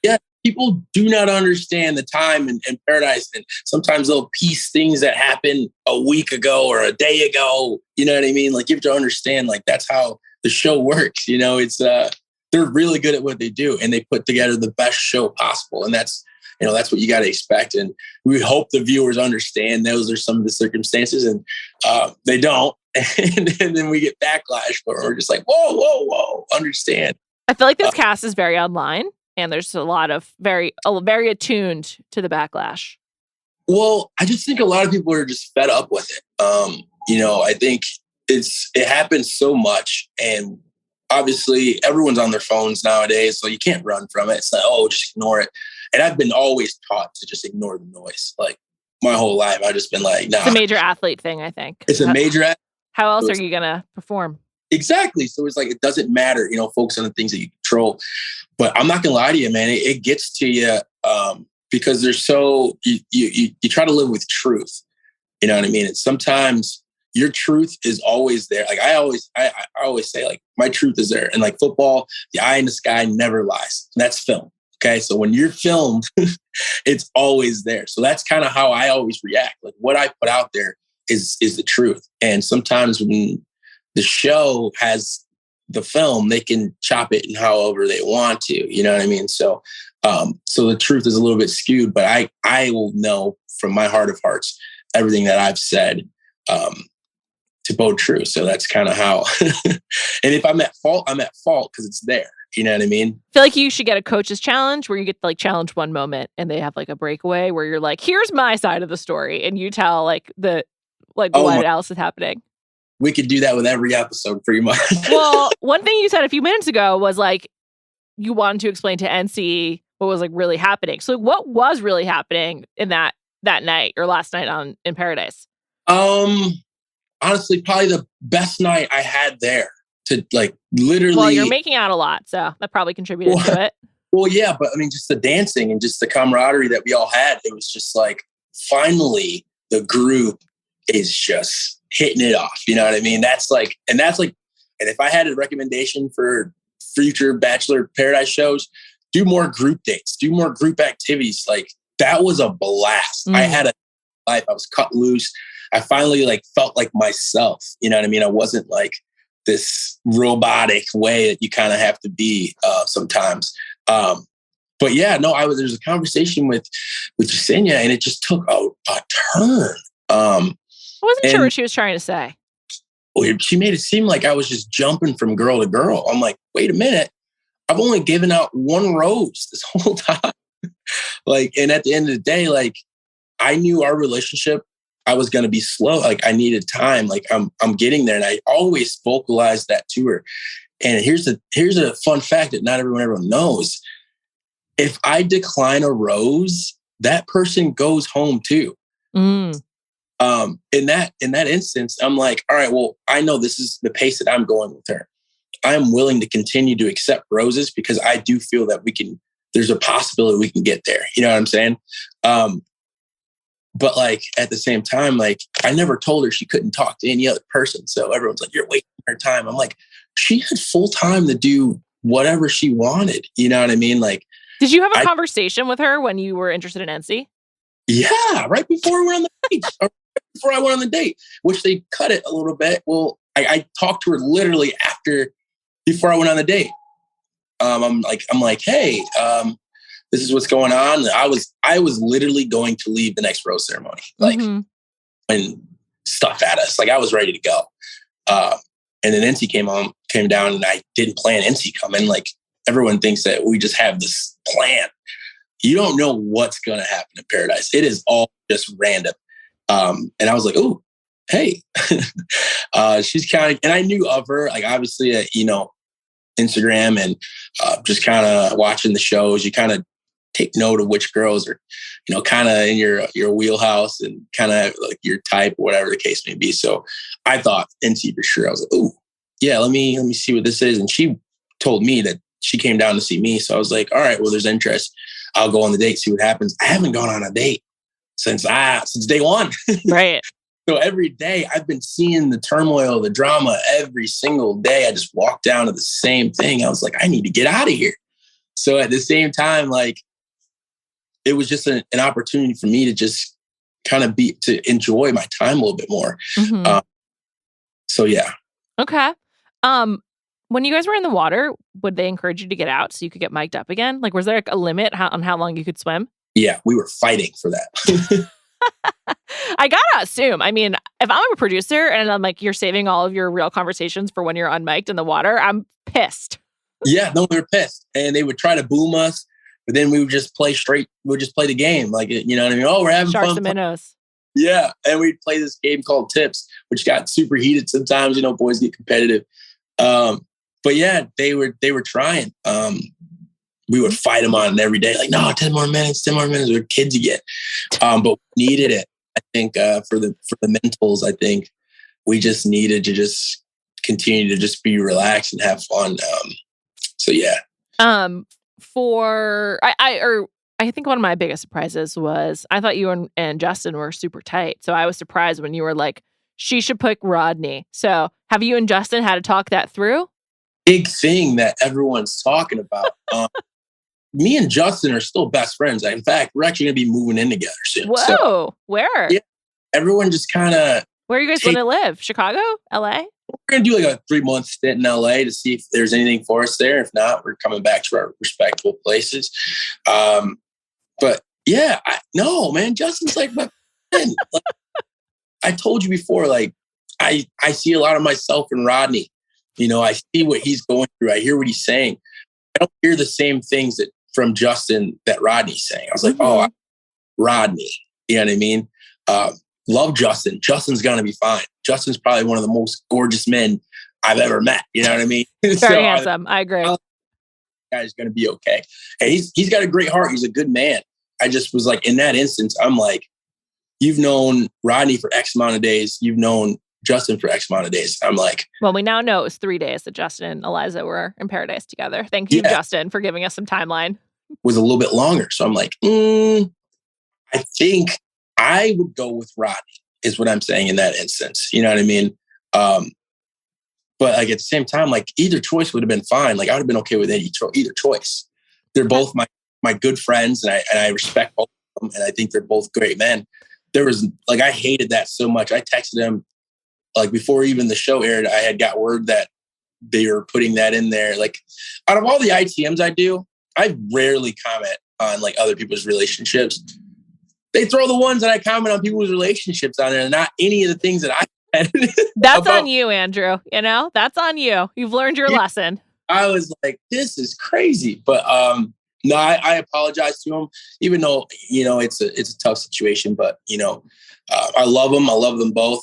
Yeah, people do not understand the time in Paradise. And sometimes they'll piece things that happened a week ago or a day ago. You know what I mean? Like, you have to understand, like, that's how the show works. You know, it's they're really good at what they do, and they put together the best show possible. And that's what you got to expect. And we hope the viewers understand those are some of the circumstances, and they don't. And then we get backlash, but we're just like, whoa, understand. I feel like this cast is very online, and there's a lot of very attuned to the backlash. Well, I just think a lot of people are just fed up with it. You know, I think it happens so much, and obviously everyone's on their phones nowadays, so you can't run from it. It's like, just ignore it. And I've been always taught to just ignore the noise. Like, my whole life, I've just been like, nah. It's a major athlete thing, I think. It's a major athlete. How else are you going to perform? Exactly. So it's like, it doesn't matter, you know, focus on the things that you control. But I'm not going to lie to you, man. It gets to you because there's you try to live with truth. You know what I mean? And sometimes your truth is always there. Like, I always say, like, my truth is there. And like football, the eye in the sky never lies. And that's film. Okay. So when you're filmed, it's always there. So that's kind of how I always react. Like what I put out there is the truth. And sometimes when the show has the film, they can chop it in however they want to, you know what I mean? So, so the truth is a little bit skewed, but I will know from my heart of hearts, everything that I've said, to bode true. So that's kind of how, and if I'm at fault because it's there. You know what I mean? I feel like you should get a coach's challenge where you get to like challenge one moment and they have like a breakaway where you're like, here's my side of the story. And you tell like what else is happening. We could do that with every episode pretty much. Well, one thing you said a few minutes ago was like, you wanted to explain to Ency what was like really happening. So like, what was really happening in that night or last night in Paradise? Honestly, probably the best night I had there. To like literally. Well, you're making out a lot, so that probably contributed to it. Well, yeah, but I mean, just the dancing and just the camaraderie that we all had. It was just like finally the group is just hitting it off. You know what I mean? And if I had a recommendation for future Bachelor Paradise shows, do more group dates, do more group activities. Like that was a blast. I had a life. I was cut loose. I finally like felt like myself. You know what I mean? I wasn't like this robotic way that you kind of have to be sometimes. But yeah, no, there's a conversation with Jessenia and it just took a turn. I wasn't sure what she was trying to say. She made it seem like I was just jumping from girl to girl. I'm like, wait a minute. I've only given out one rose this whole time. Like, and at the end of the day, like I knew our relationship, I was going to be slow. Like I needed time. Like I'm getting there. And I always vocalized that to her. And here's a fun fact that not everyone knows. If I decline a rose, that person goes home too. In that instance, I'm like, all right, well, I know this is the pace that I'm going with her. I'm willing to continue to accept roses because I do feel that there's a possibility we can get there. You know what I'm saying? But like at the same time, like I never told her she couldn't talk to any other person. So everyone's like, you're wasting her time. I'm like, she had full time to do whatever she wanted. You know what I mean? Like, did you have a conversation with her when you were interested in Ency? Yeah, right before we were on the date, or right before I went on the date, which they cut it a little bit. Well, I talked to her literally before I went on the date. I'm like, hey, this is what's going on. I was literally going to leave the next rose ceremony, like when stuff at us. Like I was ready to go. And then Ency came down, and I didn't plan Ency coming. Like everyone thinks that we just have this plan. You don't know what's going to happen in Paradise. It is all just random. And I was like, oh, hey, she's kind of, and I knew of her, like obviously, Instagram and just kind of watching the shows. You kind of take note of which girls are, kind of in your wheelhouse and kind of like your type, or whatever the case may be. So I thought Ency for sure. I was like, oh, yeah, let me see what this is. And she told me that she came down to see me. So I was like, all right, well, there's interest. I'll go on the date, see what happens. I haven't gone on a date since day one. Right. So every day I've been seeing the turmoil, the drama every single day. I just walked down to the same thing. I was like, I need to get out of here. So at the same time, like, it was just an opportunity for me to just kind of to enjoy my time a little bit more. So yeah. Okay. When you guys were in the water, would they encourage you to get out so you could get mic'd up again? Like, was there a limit on how long you could swim? Yeah, we were fighting for that. I gotta assume. I mean, if I'm a producer and I'm like, you're saving all of your real conversations for when you're unmiked in the water, I'm pissed. Yeah, no, we were pissed. And they would try to boom us, but then we would just play straight. We would just play the game. Like, you know what I mean? Oh, we're having Sharks fun. and minnows. Yeah. And we'd play this game called Tips, which got super heated sometimes. Boys get competitive. But yeah, they were trying. We would fight them on it every day. Like, no, 10 more minutes. We're kids again. But we needed it. I think for the mentals, I think we just needed to just continue to just be relaxed and have fun. So yeah. I think one of my biggest surprises was I thought you and Justin were super tight. So I was surprised when you were like, she should pick Rodney. So have you and Justin had to talk that through? Big thing that everyone's talking about. me and Justin are still best friends. In fact, we're actually going to be moving in together soon. Whoa, so, where? Yeah, everyone just kind of. Where are you guys going to live? Chicago? LA? We're going to do like a 3-month stint in LA to see if there's anything for us there. If not, we're coming back to our respectable places. But yeah, no, man, Justin's like my friend. Like, I told you before, like I see a lot of myself in Rodney. You know, I see what he's going through. I hear what he's saying. I don't hear the same things from Justin that Rodney's saying. I was like, oh, Rodney. You know what I mean? Love Justin. Justin's going to be fine. Justin's probably one of the most gorgeous men I've ever met. You know what I mean? Very handsome. I agree. Guy's going to be okay. And he's got a great heart. He's a good man. I just was like, in that instance, I'm like, you've known Rodney for X amount of days. You've known Justin for X amount of days. I'm like, well, we now know it was 3 days that Justin and Eliza were in paradise together. Thank you, Justin, for giving us some timeline. Was a little bit longer. So I'm like, I think I would go with Rodney is what I'm saying in that instance. You know what I mean? But like at the same time, like either choice would have been fine. Like I would have been okay with either choice. They're both my good friends, and I respect both of them, and I think they're both great men. There was like, I hated that so much. I texted them like before even the show aired. I had got word that they were putting that in there. Like out of all the ITMs I do, I rarely comment on like other people's relationships. They throw the ones that I comment on people's relationships on there, and not any of the things that I had. That's on you, Andrew. You know, that's on you. You've learned your lesson. I was like, this is crazy. But no, I apologize to him, even though, you know, it's a tough situation. But, you know, I love them. I love them both.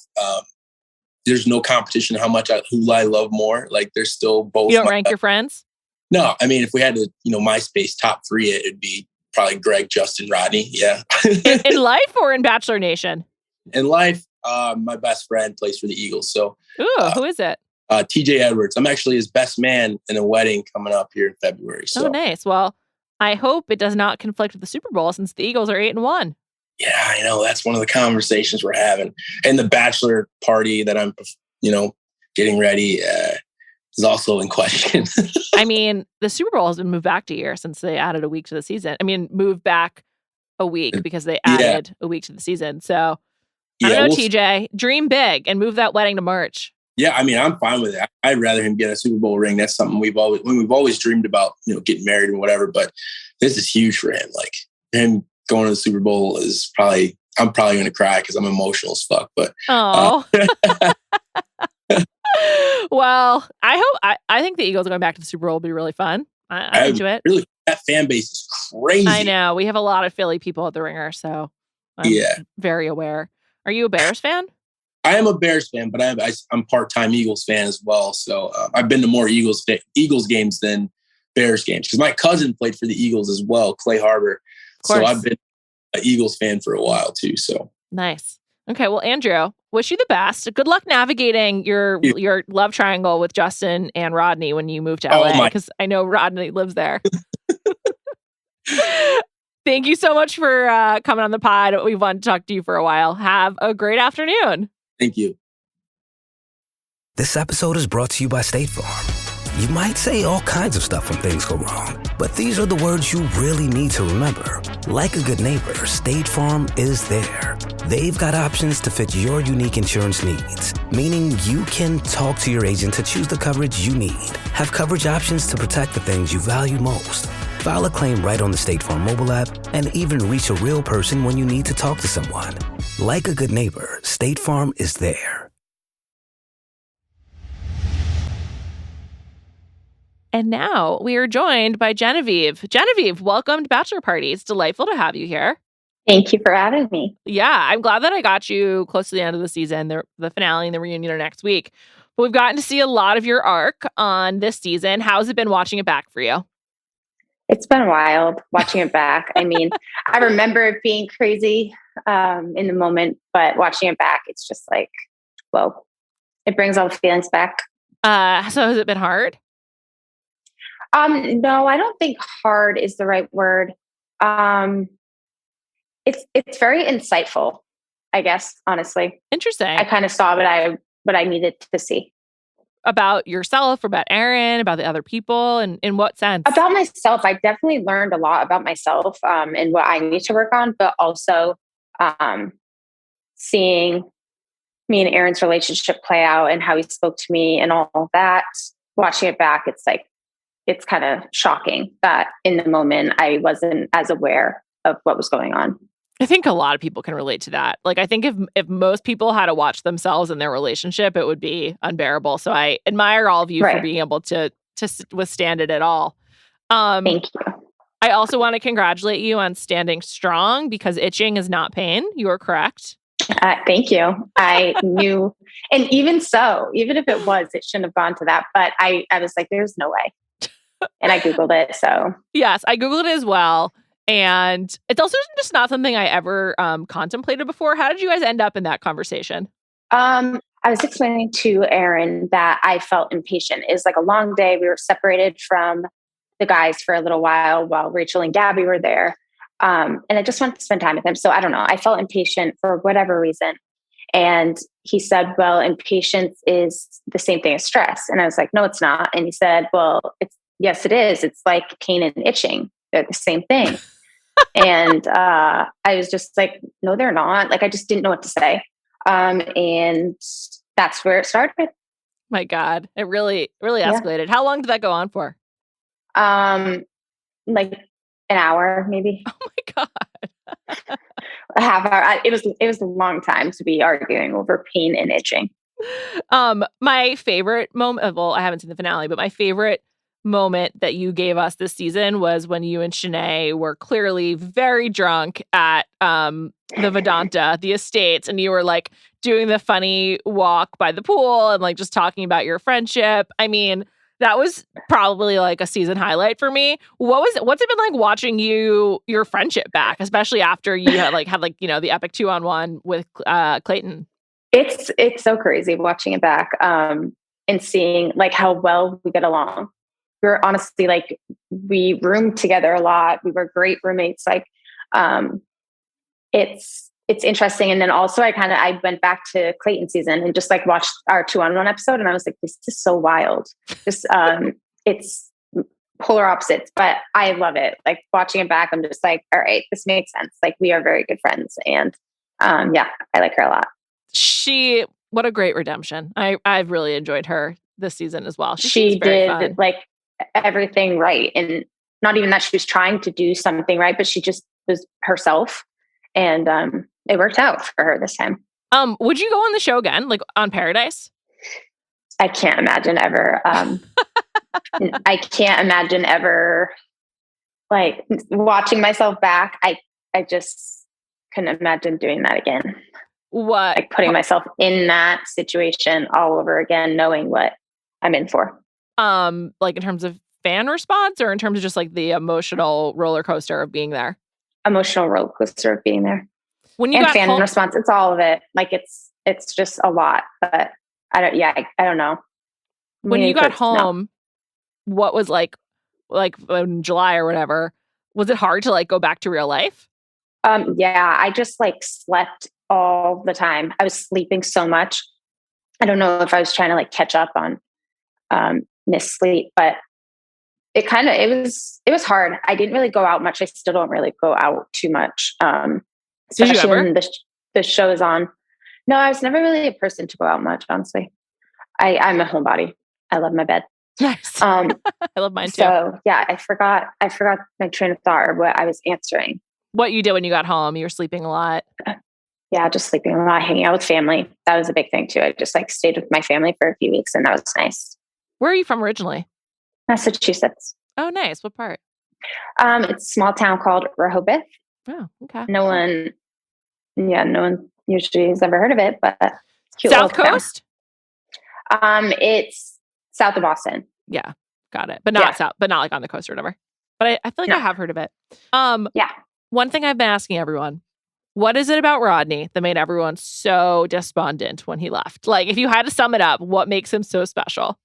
There's no competition who I love more. Like they're still both. You don't rank your friends? No. I mean, if we had to, you know, MySpace top 3, it'd be probably Greg, Justin, Rodney. Yeah. in life or in Bachelor Nation? In life, my best friend plays for the Eagles. So, who is it? TJ Edwards. I'm actually his best man in a wedding coming up here in February. So. Oh, nice. Well, I hope it does not conflict with the Super Bowl since the Eagles are 8-1. Yeah, I know. That's one of the conversations we're having. And the bachelor party that I'm, you know, getting ready is also in question. I mean, the Super Bowl has been moved back a year since they added a week to the season. I mean, moved back a week because they added a week to the season. So, I don't know, TJ, dream big and move that wedding to March. Yeah, I mean, I'm fine with it. I'd rather him get a Super Bowl ring. That's something we've always dreamed about, you know, getting married and whatever. But this is huge for him. Like him going to the Super Bowl is I'm probably going to cry because I'm emotional as fuck. But well, I think the Eagles going back to the Super Bowl will be really fun. I'm into it. Really, that fan base is crazy. I know. We have a lot of Philly people at the Ringer, so I'm very aware. Are you a Bears fan? I am a Bears fan, but I'm part-time Eagles fan as well. So I've been to more Eagles games than Bears games because my cousin played for the Eagles as well, Clay Harbor. So I've been an Eagles fan for a while too. So nice. Okay, well, Andrew, wish you the best. Good luck navigating your love triangle with Justin and Rodney when you move to LA, because I know Rodney lives there. Thank you so much for coming on the pod. We've wanted to talk to you for a while. Have a great afternoon. Thank you. This episode is brought to you by State Farm. You might say all kinds of stuff when things go wrong, but these are the words you really need to remember. Like a good neighbor, State Farm is there. They've got options to fit your unique insurance needs, meaning you can talk to your agent to choose the coverage you need. Have coverage options to protect the things you value most. File a claim right on the State Farm mobile app and even reach a real person when you need to talk to someone. Like a good neighbor, State Farm is there. And now we are joined by Genevieve. Genevieve, welcome to Bachelor Party. It's delightful to have you here. Thank you for having me. Yeah, I'm glad that I got you close to the end of the season. The finale and the reunion are next week. But we've gotten to see a lot of your arc on this season. How's it been watching it back for you? It's been wild watching it back. I mean, I remember it being crazy in the moment, but watching it back, it's just like, whoa, it brings all the feelings back. So has it been hard? No, I don't think hard is the right word. It's very insightful, I guess, honestly. Interesting. I kind of saw what I needed to see. about yourself, or about Aaron, about the other people? And in what sense? About myself, I definitely learned a lot about myself and what I need to work on, but also seeing me and Aaron's relationship play out and how he spoke to me and all of that. Watching it back, it's kind of shocking that in the moment I wasn't as aware of what was going on. I think a lot of people can relate to that. Like, I think if most people had to watch themselves in their relationship, it would be unbearable. So I admire all of you for being able to withstand it at all. Thank you. I also want to congratulate you on standing strong, because itching is not pain. You are correct. Thank you. I knew, and even so, even if it was, it shouldn't have gone to that. But I was like, there's no way. And I Googled it. So yes, I Googled it as well. And it's also just not something I ever contemplated before. How did you guys end up in that conversation? I was explaining to Aaron that I felt impatient. It was like a long day. We were separated from the guys for a little while Rachel and Gabby were there. And I just wanted to spend time with them. So I don't know. I felt impatient for whatever reason. And he said, well, impatience is the same thing as stress. And I was like, no, it's not. And he said, well, yes, it is. It's like pain and itching. They're the same thing. And I was just like, no, they're not. Like, I just didn't know what to say. And that's where it started. My God, it really escalated. How long did that go on for? Like an hour, maybe. Oh my God. A half hour. It was a long time to be arguing over pain and itching. My favorite moment, well, I haven't seen the finale, but my favorite moment that you gave us this season was when you and Shanae were clearly very drunk at the Vedanta, the estates, and you were like doing the funny walk by the pool and like just talking about your friendship. I mean, that was probably like a season highlight for me. What's it been like watching your friendship back, especially after you had the epic 2-on-1 with Clayton? It's so crazy watching it back and seeing like how well we get along. We're honestly like, we roomed together a lot. We were great roommates. Like, it's interesting. And then also I went back to Clayton season and just like watched our 2-on-1 episode. And I was like, this is so wild. Just, it's polar opposites, but I love it. Like watching it back, I'm just like, all right, this makes sense. Like we are very good friends. And yeah, I like her a lot. What a great redemption. I've really enjoyed her this season as well. She did fun. Like everything right. And not even that she was trying to do something right, but she just was herself. And it worked out for her this time. Would you go on the show again, like on Paradise? I can't imagine ever. I can't imagine ever like watching myself back. I just couldn't imagine doing that again. What? Like putting myself in that situation all over again, knowing what I'm in for. Like in terms of fan response or in terms of just like the emotional roller coaster of being there? Emotional roller coaster of being there. When you and got fan home, response, it's all of it. Like it's just a lot, but I don't know. When you got home, what was like in July or whatever, was it hard to like go back to real life? Yeah, I just like slept all the time. I was sleeping so much. I don't know if I was trying to like catch up on missed sleep, but it was hard. I didn't really go out much. I still don't really go out too much. Did you ever? When the show is on. No, I was never really a person to go out much, honestly. I'm a homebody. I love my bed. Nice. I love mine too. So yeah, I forgot my train of thought or what I was answering. What you did when you got home? You were sleeping a lot. Yeah, just sleeping a lot, hanging out with family. That was a big thing too. I just like stayed with my family for a few weeks and that was nice. Where are you from originally? Massachusetts. Oh, nice. What part? It's a small town called Rehoboth. Oh, okay. No one usually has ever heard of it, but it's cute. South Coast? It's south of Boston. Yeah, got it. But not south, but not like on the coast or whatever. But I feel like I have heard of it. Yeah. One thing I've been asking everyone, what is it about Rodney that made everyone so despondent when he left? Like, if you had to sum it up, what makes him so special?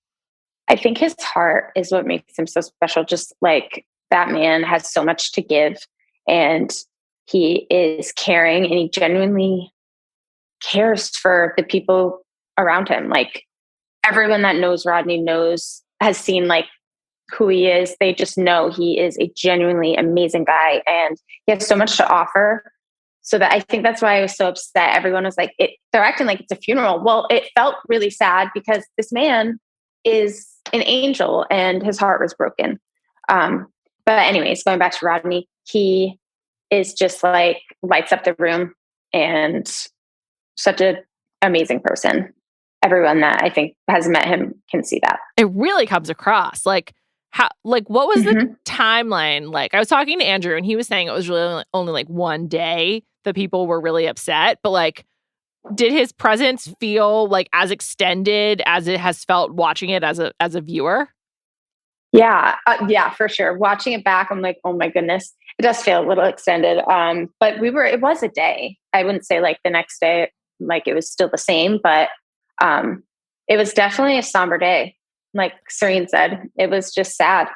I think his heart is what makes him so special. Just like that man has so much to give and he is caring and he genuinely cares for the people around him. Like everyone that knows Rodney has seen like who he is. They just know he is a genuinely amazing guy and he has so much to offer. So that I think that's why I was so upset. Everyone was like, they're acting like it's a funeral. Well, it felt really sad because this man is an angel and his heart was broken. But anyways, going back to Rodney, he is just like lights up the room and such an amazing person. Everyone that I think has met him can see that. It really comes across. Like, what was the timeline like? I was talking to Andrew and he was saying it was really only like one day that people were really upset, but like, did his presence feel like as extended as it has felt watching it as a viewer? Yeah, for sure. Watching it back, I'm like, oh my goodness, it does feel a little extended. But it was a day. I wouldn't say like the next day, like it was still the same, but it was definitely a somber day. Like Serene said, it was just sad.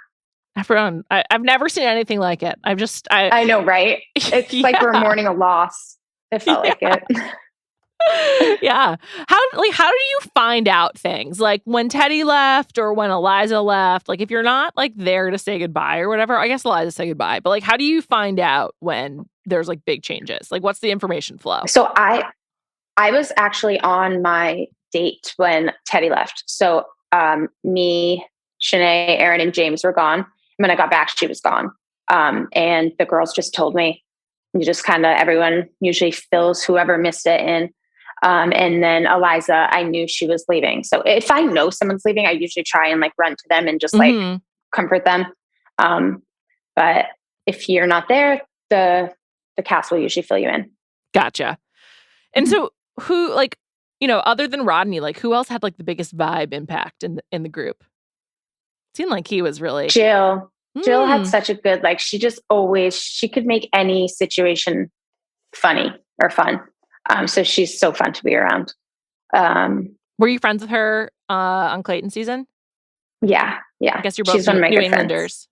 Everyone, I've never seen anything like it. I know, right? It's like we're mourning a loss. It felt like it. Yeah. How do you find out things? Like when Teddy left or when Eliza left? Like if you're not like there to say goodbye or whatever, I guess Eliza said goodbye. But like how do you find out when there's like big changes? Like what's the information flow? So I was actually on my date when Teddy left. So me, Shanae, Aaron, and James were gone. And when I got back, she was gone. And the girls just told me, you just kind of, everyone usually fills whoever missed it in. And then Eliza, I knew she was leaving. So if I know someone's leaving, I usually try and like run to them and just like comfort them. But if you're not there, the cast will usually fill you in. Gotcha. And so who, like, you know, other than Rodney, like who else had like the biggest vibe impact in the group? It seemed like he was really Jill. Jill had such a good, like, she could make any situation funny or fun. So she's so fun to be around. Were you friends with her on Clayton season? Yeah. I guess you're both she's one of my New good Englanders.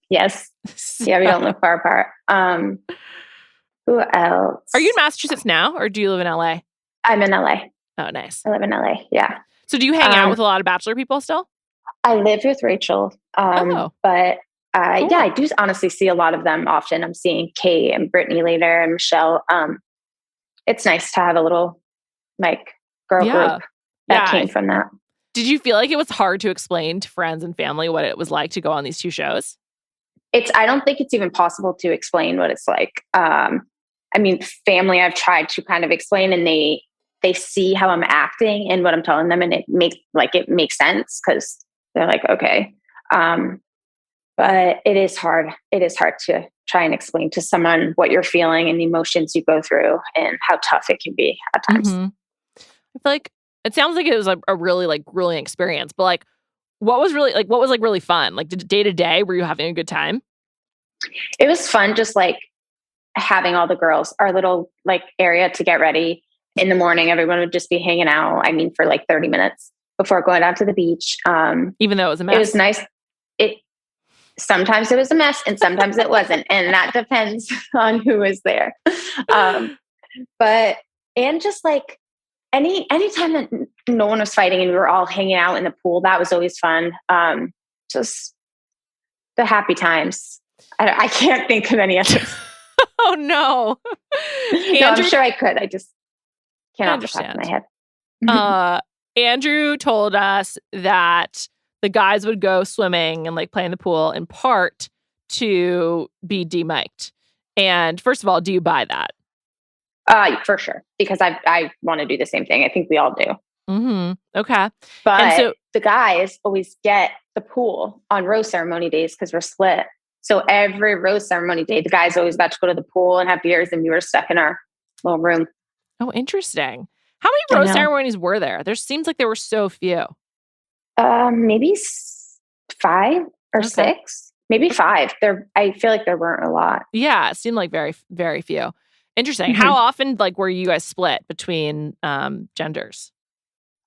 Yes. Yeah, we don't live far apart. Who else? Are you in Massachusetts now or do you live in LA? I'm in LA. Oh, nice. I live in LA. Yeah. So do you hang out with a lot of Bachelor people still? I live with Rachel. But cool. I do honestly see a lot of them often. I'm seeing Kate and Brittany later and Michelle. It's nice to have a little like girl group that came from that. Did you feel like it was hard to explain to friends and family what it was like to go on these two shows? I don't think it's even possible to explain what it's like. I mean, family, I've tried to kind of explain and they see how I'm acting and what I'm telling them and it makes sense because they're like, okay. But it is hard. It is hard to try and explain to someone what you're feeling and the emotions you go through and how tough it can be at times. I feel like it sounds like it was a really like grueling experience, but like what was really fun? Like day to day, were you having a good time? It was fun. Just like having all the girls, our little like area to get ready in the morning. Everyone would just be hanging out. I mean, for like 30 minutes before going out to the beach. Even though it was a mess. It was nice. Sometimes it was a mess and sometimes it wasn't. And that depends on who was there. And just like anytime that no one was fighting and we were all hanging out in the pool, that was always fun. Just the happy times. I can't think of any others. Oh no. No, I'm sure I could. I just can't off the top of my head. Andrew told us that the guys would go swimming and like play in the pool in part to be demiked. And first of all, do you buy that? For sure. Because I want to do the same thing. I think we all do. Okay. But the guys always get the pool on rose ceremony days because we're split. So every rose ceremony day, the guys always got to go to the pool and have beers and we were stuck in our little room. Oh, interesting. How many rose ceremonies were there? There seems like there were so few. Maybe 5 or 6, maybe 5. I feel like there weren't a lot. Yeah, it seemed like very, very few. Interesting. How often like were you guys split between genders?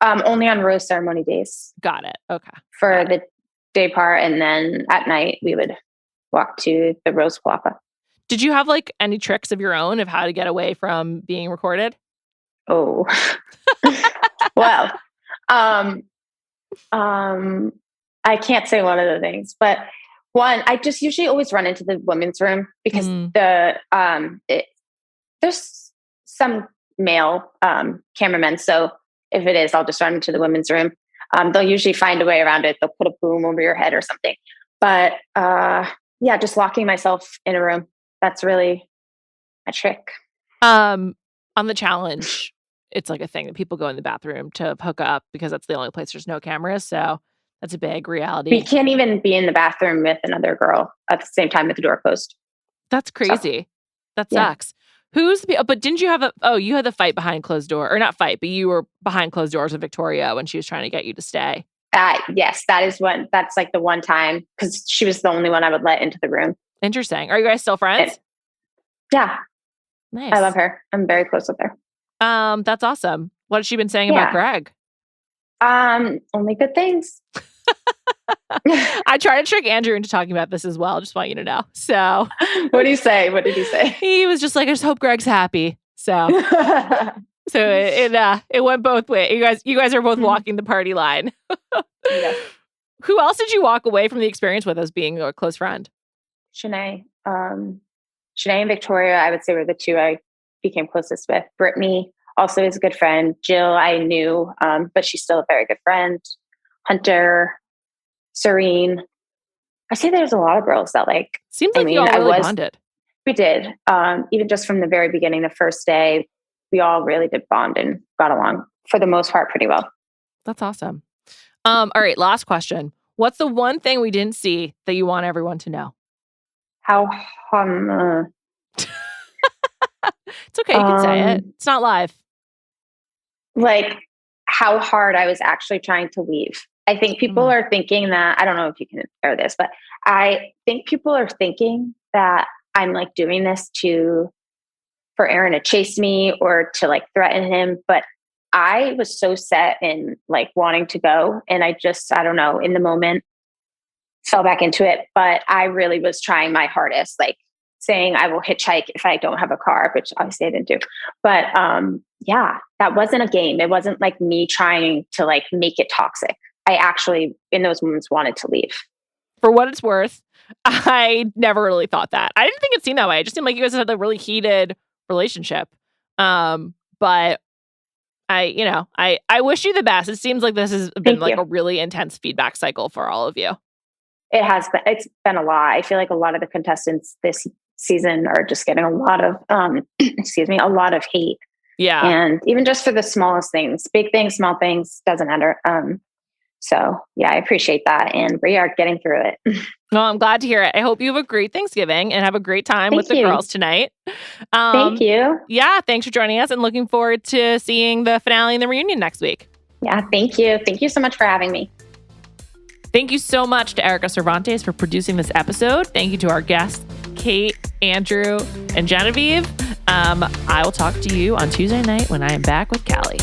Only on rose ceremony days. Got it. Okay. For the day part, and then at night we would walk to the rose palapa. Did you have like any tricks of your own of how to get away from being recorded? Oh, well, I can't say one of the things, but one, I just usually always run into the women's room because there's some male cameramen. So if it is, I'll just run into the women's room. They'll usually find a way around it. They'll put a boom over your head or something. But just locking myself in a room. That's really a trick. On the challenge, it's like a thing that people go in the bathroom to hook up because that's the only place there's no cameras. So that's a big reality. We can't even be in the bathroom with another girl at the same time with the door closed. That's crazy. That sucks. But didn't you have you had the fight behind closed door, or not fight, but you were behind closed doors with Victoria when she was trying to get you to stay. Yes, that's like the one time because she was the only one I would let into the room. Interesting. Are you guys still friends? Yeah. Nice. I love her. I'm very close with her. That's awesome. What has she been saying about Greg? Only good things. I tried to trick Andrew into talking about this as well. Just want you to know. So, what did he say? What did he say? He was just like, I just hope Greg's happy. So, it went both ways. You guys are both walking the party line. Yeah. Who else did you walk away from the experience with as being a close friend? Shanae and Victoria, I would say, were the two I became closest with. Brittany also is a good friend. Jill, I knew, but she's still a very good friend. Hunter, Serene. I say there's a lot of girls that seems like you all really bonded. We did. Even just from the very beginning, the first day, we all really did bond and got along for the most part pretty well. That's awesome. All right, last question. What's the one thing we didn't see that you want everyone to know? How It's okay, you can say it. It's not live. How hard I was actually trying to leave. I think people are thinking that, I don't know if you can air this, but I think people are thinking that I'm doing this for Aaron to chase me or to threaten him. But I was so set in wanting to go. And I don't know, in the moment fell back into it. But I really was trying my hardest, saying I will hitchhike if I don't have a car, which obviously I didn't do. But that wasn't a game. It wasn't me trying to make it toxic. I actually, in those moments, wanted to leave. For what it's worth, I never really thought that. I didn't think it seemed that way. It just seemed like you guys had a really heated relationship. But I wish you the best. It seems like this has been a really intense feedback cycle for all of you. It has been. It's been a lot. I feel like a lot of the contestants this season are just getting a lot of, a lot of hate. Yeah. And even just for the smallest things, big things, small things, doesn't matter. So I appreciate that. And we are getting through it. Well, I'm glad to hear it. I hope you have a great Thanksgiving and have a great time with the girls tonight. Thank you. Yeah. Thanks for joining us and looking forward to seeing the finale and the reunion next week. Yeah. Thank you. Thank you so much for having me. Thank you so much to Erika Cervantes for producing this episode. Thank you to our guests, Kate, Andrew, and Genevieve. I will talk to you on Tuesday night when I am back with Callie.